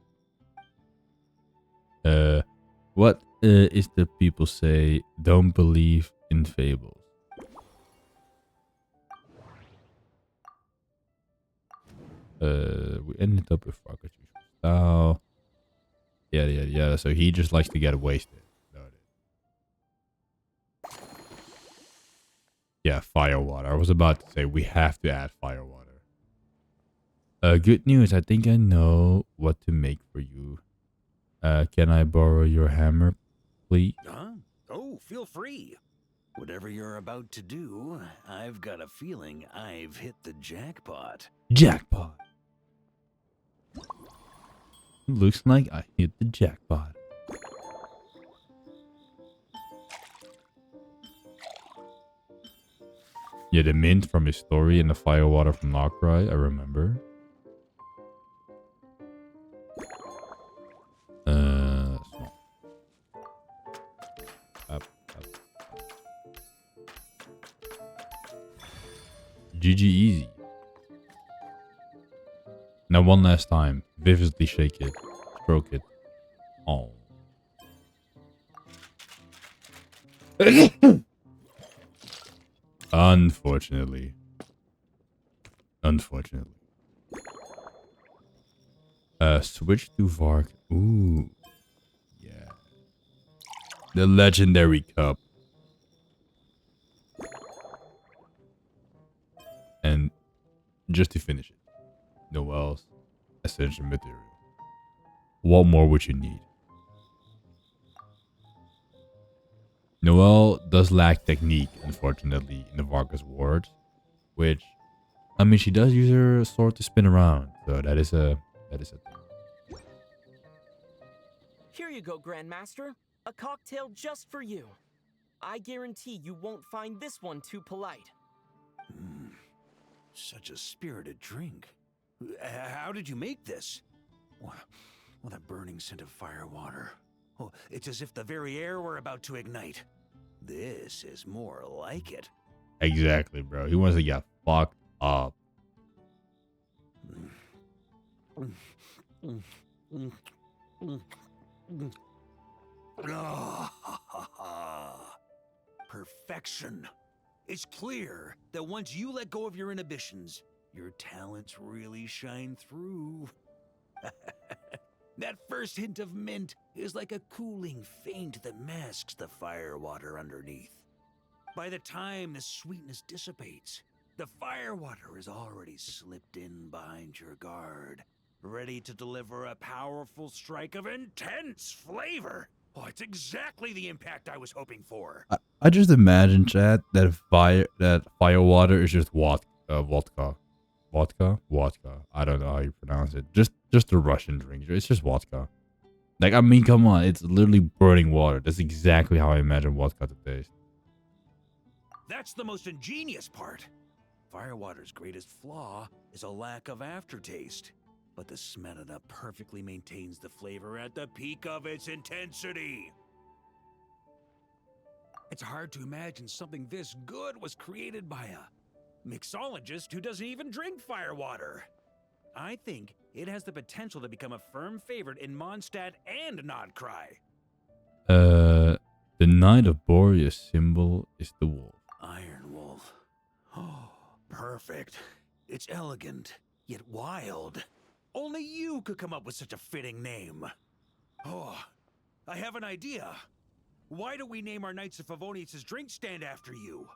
What is the people say? Don't believe in fables. We ended up with Farkas style. Yeah. So he just likes to get wasted. Yeah, fire water. I was about to say we have to add fire water. Good news. I think I know what to make for you. Can I borrow your hammer, please? Huh? Oh, feel free. Whatever you're about to do, I've got a feeling I've hit the jackpot. Jackpot. Looks like I hit the jackpot. Yeah, the mint from his story and the fire water from Lockry, I remember. Small. Up. GG easy. Now one last time. Vividly shake it. Stroke it. Oh. Unfortunately. Switch to Vark. Ooh. Yeah. The legendary cup. And just to finish it. Noel's essential material. What more would you need? Noelle does lack technique, unfortunately, in the Vargas ward. Which, I mean, she does use her sword to spin around. So that is a thing. Here you go, Grandmaster. A cocktail just for you. I guarantee you won't find this one too polite. Such a spirited drink. How did you make this? Well, that burning scent of fire water. Oh, it's as if the very air were about to ignite. This is more like it. Exactly, bro. He wants to get fucked up. Perfection. It's clear that once you let go of your inhibitions, your talents really shine through. That first hint of mint is like a cooling feint that masks the fire water underneath. By the time the sweetness dissipates, the fire water is already slipped in behind your guard, ready to deliver a powerful strike of intense flavor. Oh, it's exactly the impact I was hoping for. I just imagine, chat, that fire water is just vodka. Vodka? I don't know how you pronounce it. Just a Russian drink. It's just vodka. Like, I mean, come on. It's literally burning water. That's exactly how I imagine vodka to taste. That's the most ingenious part. Firewater's greatest flaw is a lack of aftertaste. But the Smetana perfectly maintains the flavor at the peak of its intensity. It's hard to imagine something this good was created by a mixologist who doesn't even drink firewater. I think it has the potential to become a firm favorite in Mondstadt and Nodcry. The Knight of Boreas symbol is the wolf. Iron Wolf. Oh, perfect. It's elegant, yet wild. Only you could come up with such a fitting name. Oh, I have an idea. Why don't we name our Knights of Favonius' drink stand after you?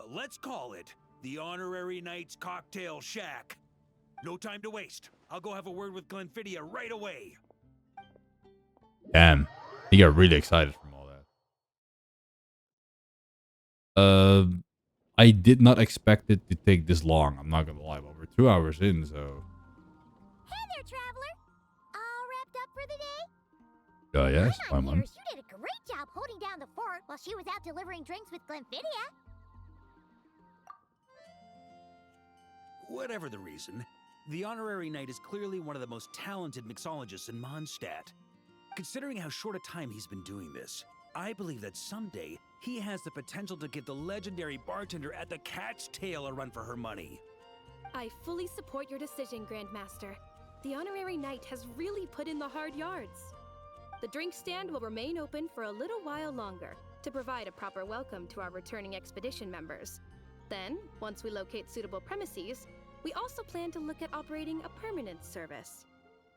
Let's call it the Honorary Knights Cocktail Shack. No time to waste. I'll go have a word with Glenfiddia right away. Damn, he got really excited from all that. I did not expect it to take this long. I'm not gonna lie, but we're 2 hours in, so. Hey there, traveler. All wrapped up for the day? Yes, my Come on, mom. Years, you did a great job holding down the fort while she was out delivering drinks with Glenfiddia. Whatever the reason, the Honorary Knight is clearly one of the most talented mixologists in Mondstadt. Considering how short a time he's been doing this, I believe that someday he has the potential to give the legendary bartender at the Cat's Tail a run for her money. I fully support your decision, Grandmaster. The Honorary Knight has really put in the hard yards. The drink stand will remain open for a little while longer to provide a proper welcome to our returning expedition members. Then, once we locate suitable premises, we also plan to look at operating a permanent service.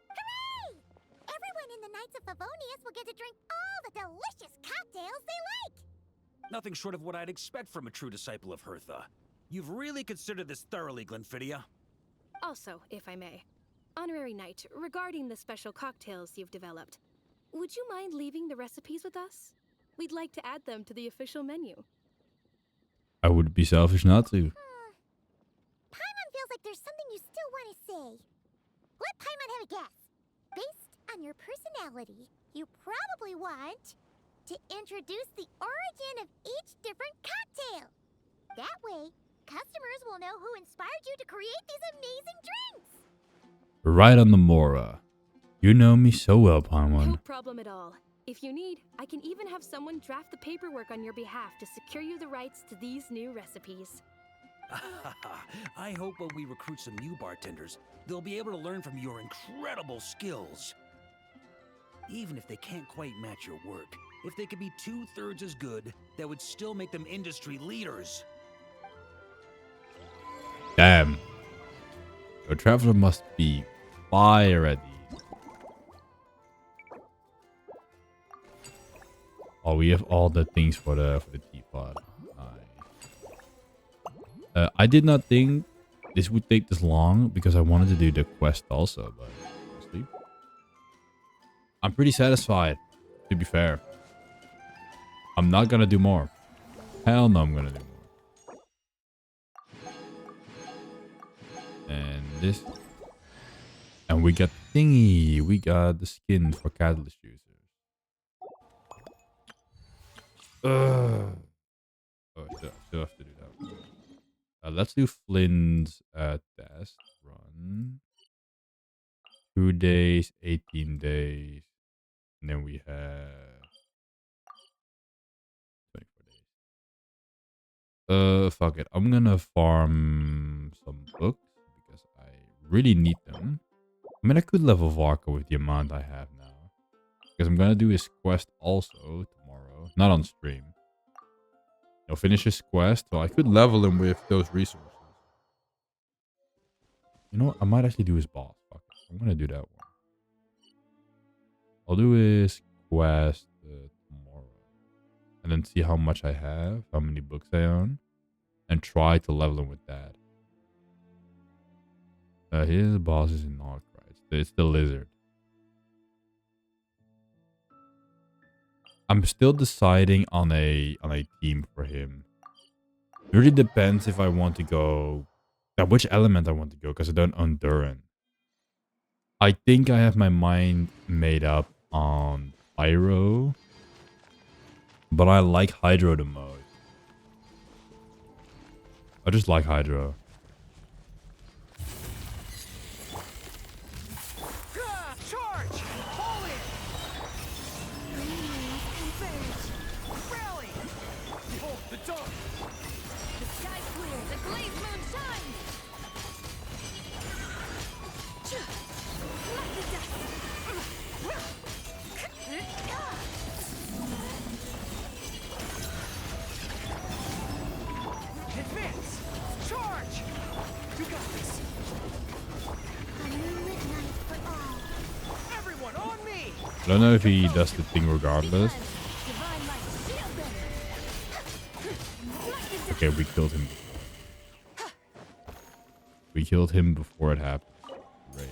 Hooray! Everyone in the Knights of Favonius will get to drink all the delicious cocktails they like! Nothing short of what I'd expect from a true disciple of Hertha. You've really considered this thoroughly, Glenfidia. Also, if I may, Honorary Knight, regarding the special cocktails you've developed, would you mind leaving the recipes with us? We'd like to add them to the official menu. I would be selfish not to. Paimon feels like there's something you still want to say. Let Paimon have a guess. Based on your personality, you probably want to introduce the origin of each different cocktail. That way, customers will know who inspired you to create these amazing drinks. Right on the Mora. You know me so well, Paimon. No problem at all. If you need, I can even have someone draft the paperwork on your behalf to secure you the rights to these new recipes. I hope when we recruit some new bartenders, they'll be able to learn from your incredible skills. Even if they can't quite match your work, if they could be 2/3 as good, that would still make them industry leaders. Damn. Your traveler must be fire at these. Oh, we have all the things for the teapot. Nice. I did not think this would take this long because I wanted to do the quest also, but honestly, I'm pretty satisfied, to be fair. I'm not gonna do more. Hell no, I'm gonna do more. And this. And we got thingy. We got the skin for catalyst users. Oh, still have to do that. Let's do Flynn's test run. 2 days, 18 days. And then we have 24 days. Fuck it. I'm gonna farm some books because I really need them. I mean, I could level Varka with the amount I have now. Because I'm gonna do his quest also tomorrow. Not on stream. He'll finish his quest, so I could level him with those resources. You know what? I might actually do his boss. Fuck it. I'm gonna do that one. I'll do his quest tomorrow. And then see how much I have, how many books I own. And try to level him with that. His boss is in Arc, right? It's the lizard. I'm still deciding on a team for him. It really depends if I want to go... which element I want to go, because I don't own Durin. I think I have my mind made up on Pyro. But I like Hydro the most. I just like Hydro. Charge! Hold it! Rally! Behold the dawn! The sky's clear, the blaze moon shines! Let the dust! Advance! Charge! You got this! A moonlit night for all. Everyone on me! I don't know if he does the thing regardless. Divine light, shield them! Okay, we killed him. We killed him before it happened. Great.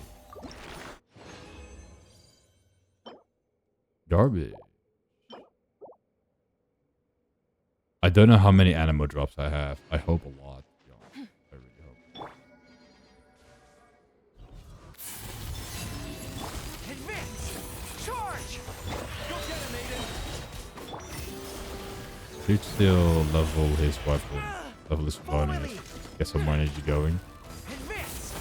Garbage. I don't know how many animo drops I have. I hope a lot. To be honest. I really hope. Advance! Charge! Go get him, Aiden! Should still level his weapon. Level his bonus. Get some more energy going. Advance!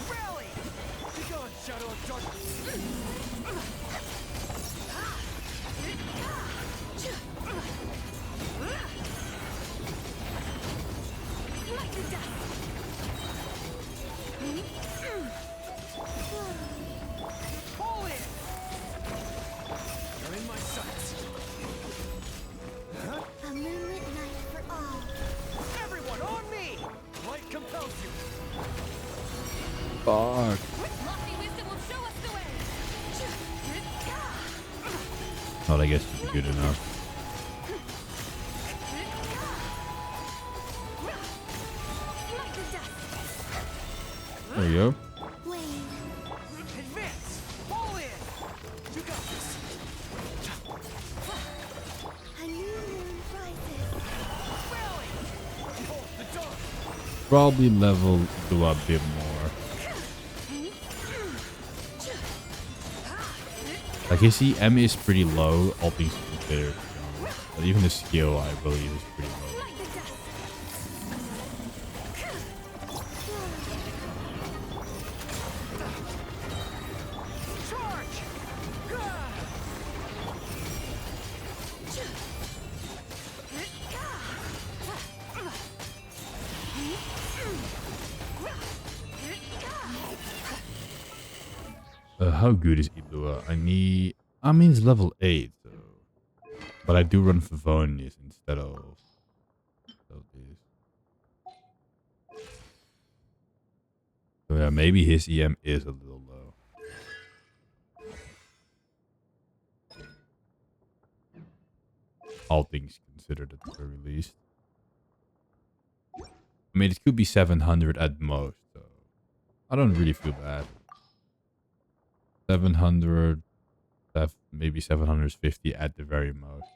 Rally! Be gone, Shadow of Darkness! Fuck. Lofty wisdom will show us the way. Well, I guess should be good enough. Like the dust. There you go. Advance! Fall in! You got this! A new moon rises. Rally! Behold the dawn! Probably level do a bit more. Like his EM is pretty low, all things considered. But even the skill, I believe, is pretty low. Like the dust. Charge! How good is Idua? I mean, it's level 8, so. But I do run Favonius instead of these. So yeah, maybe his EM is a little low. All things considered at the very least. I mean, it could be 700 at most, so I don't really feel bad. 700, maybe 750 at the very most.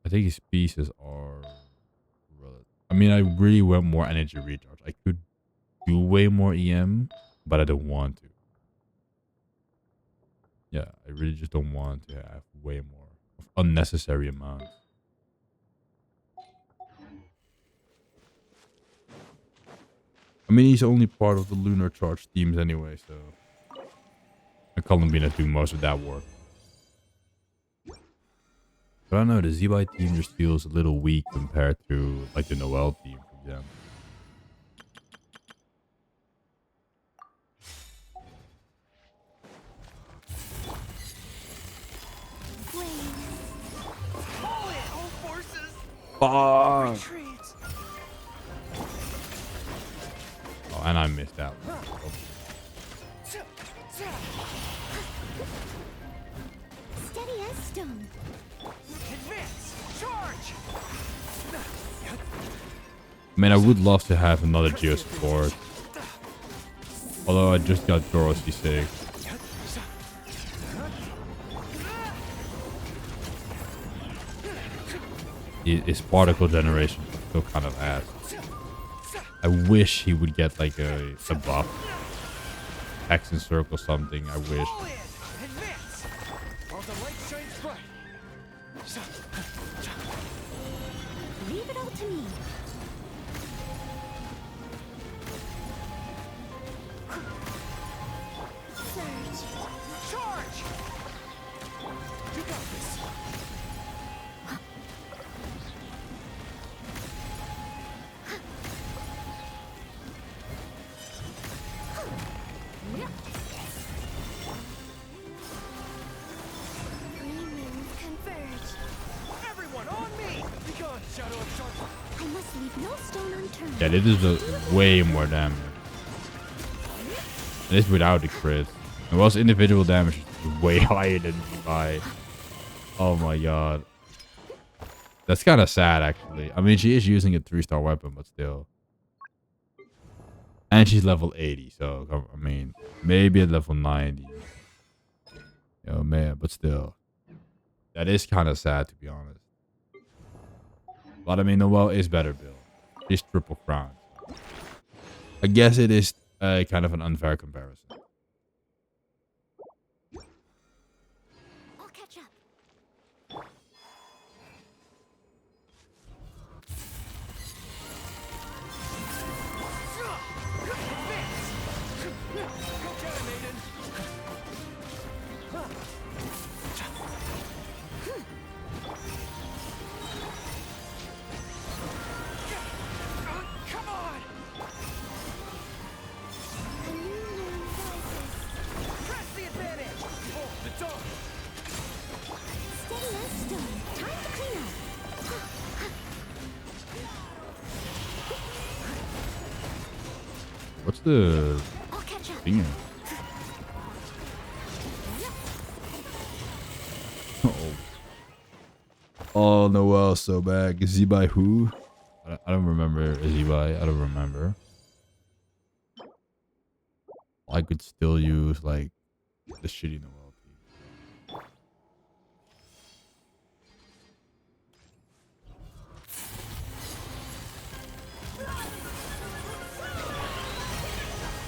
I think his pieces are relative. I mean, I really want more energy recharge. I could do way more EM, but I don't want to. Yeah, I really just don't want to have way more of unnecessary amounts. I mean, he's only part of the lunar charge teams anyway, so the Columbinas do most of that work. But I don't know, the Zebai team just feels a little weak compared to like the Noel team, for example. Fall in, all forces! Fuck! Retreat! Oh, and I missed out. Oh. Steady as stone. Advance! Charge! I mean, I would love to have another Geo support. Although I just got Dorothy 6. His particle generation is still kind of ass. I wish he would get like a buff. X and circle something, I wish. Fall in! Advance! While the light shines bright! Leave it all to me. Surge. Charge! You got this! Three moons converge. Everyone on me! Begone, Shadow of Darkness! I must leave no stone unturned. Yeah, this is way more damage. And this without the crit. It was individual damage is way higher than by. Oh my god. That's kind of sad, actually. I mean, she is using a 3-star weapon, but still. And she's level 80, so, I mean, maybe at level 90. Yo, man, but still. That is kind of sad, to be honest. But I mean, Noelle is better build. She's triple crown. I guess it is kind of an unfair comparison. I'll catch up. Go get it, maiden! Come on! A new moon rises. Press the advantage! Behold the dawn! Steady as stone. Time to clean up. What's the I'll catch up. thing? Oh, Noel, so bad. Is he by who? I don't remember. Is he by? I don't remember. I could still use like the shitty Noel team.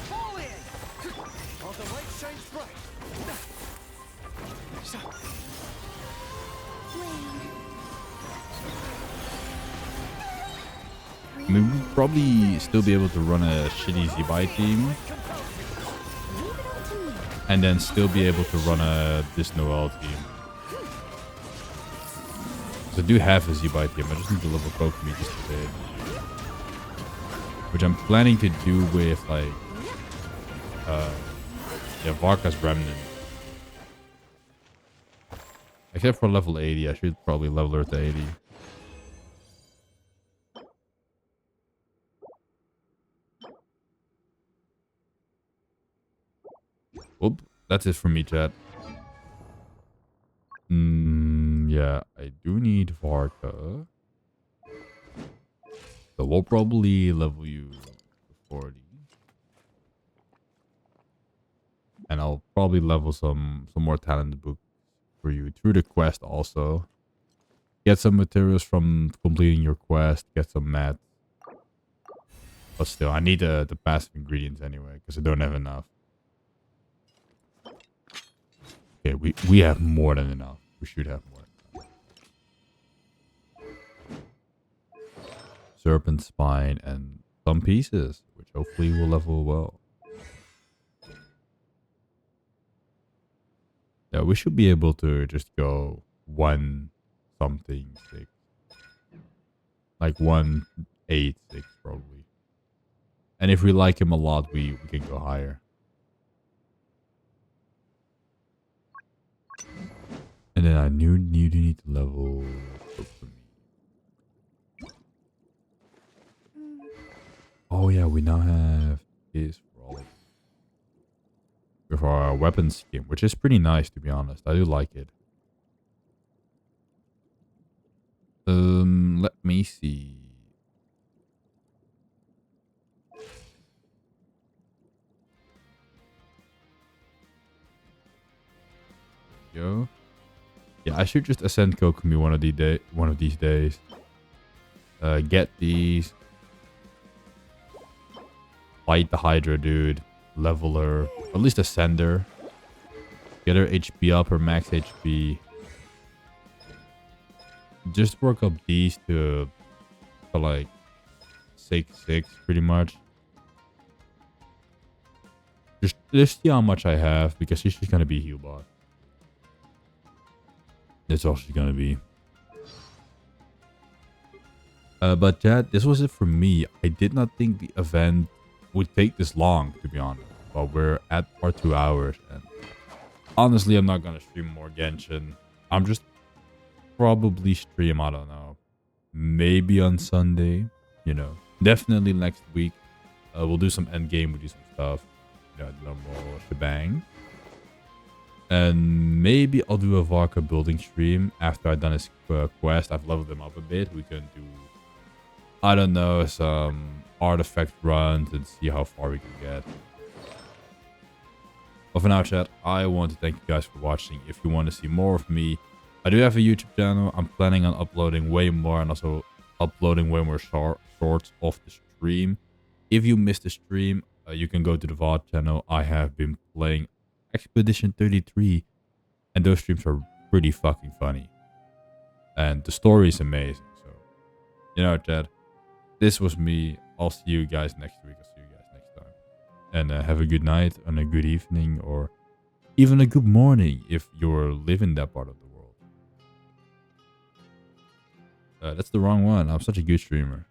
Fall in! While the light shines bright. I mean, we'll probably still be able to run a shitty Zibai team. And then still be able to run this Noel team. So I do have a Zibai team. I just need to level Kokomi just a bit. Which I'm planning to do with like Varka's Remnant. Except for level 80, I should probably level her to 80. Oop, that's it for me, chat. Yeah, I do need Varka. So we'll probably level you to 40. And I'll probably level some more talent books for you through the quest also. Get some materials from completing your quest, get some mats. But still, I need the passive ingredients anyway, because I don't have enough. Okay, we have more than enough. We should have more than enough. Serpent spine and some pieces, which hopefully will level well. Yeah, we should be able to just go 1 something 6. Like 186 probably. And if we like him a lot, we can go higher. And then I do need to level up for me. Oh yeah, we now have his frolic. With our weapon skin, which is pretty nice to be honest. I do like it. Let me see. Yo. Yeah, I should just ascend Kokomi one of these days. Get these. Fight the Hydra dude. Level her. At least ascend her. Get her HP up, her max HP. Just work up these to like 6 pretty much. Just see how much I have because she's just gonna be heal bot. That's all she's gonna be. But chat, this was it for me. I did not think the event would take this long, to be honest. But we're at our 2 hours, and honestly, I'm not gonna stream more Genshin. I'm just probably stream, I don't know, maybe on Sunday, you know. Definitely next week. We'll do some endgame, we'll do some stuff, you know, normal shebang. And maybe I'll do a Varka building stream after I've done his quest. I've leveled him up a bit. We can do, I don't know, some artifact runs and see how far we can get. But for now, chat, I want to thank you guys for watching. If you want to see more of me, I do have a YouTube channel. I'm planning on uploading way more and also uploading way more shorts off the stream. If you missed the stream, you can go to the VOD channel. I have been playing Expedition 33, and those streams are pretty fucking funny. And the story is amazing. So, you know, chat, this was me. I'll see you guys next week. I'll see you guys next time. And have a good night and a good evening, or even a good morning if you're living that part of the world. That's the wrong one. I'm such a good streamer.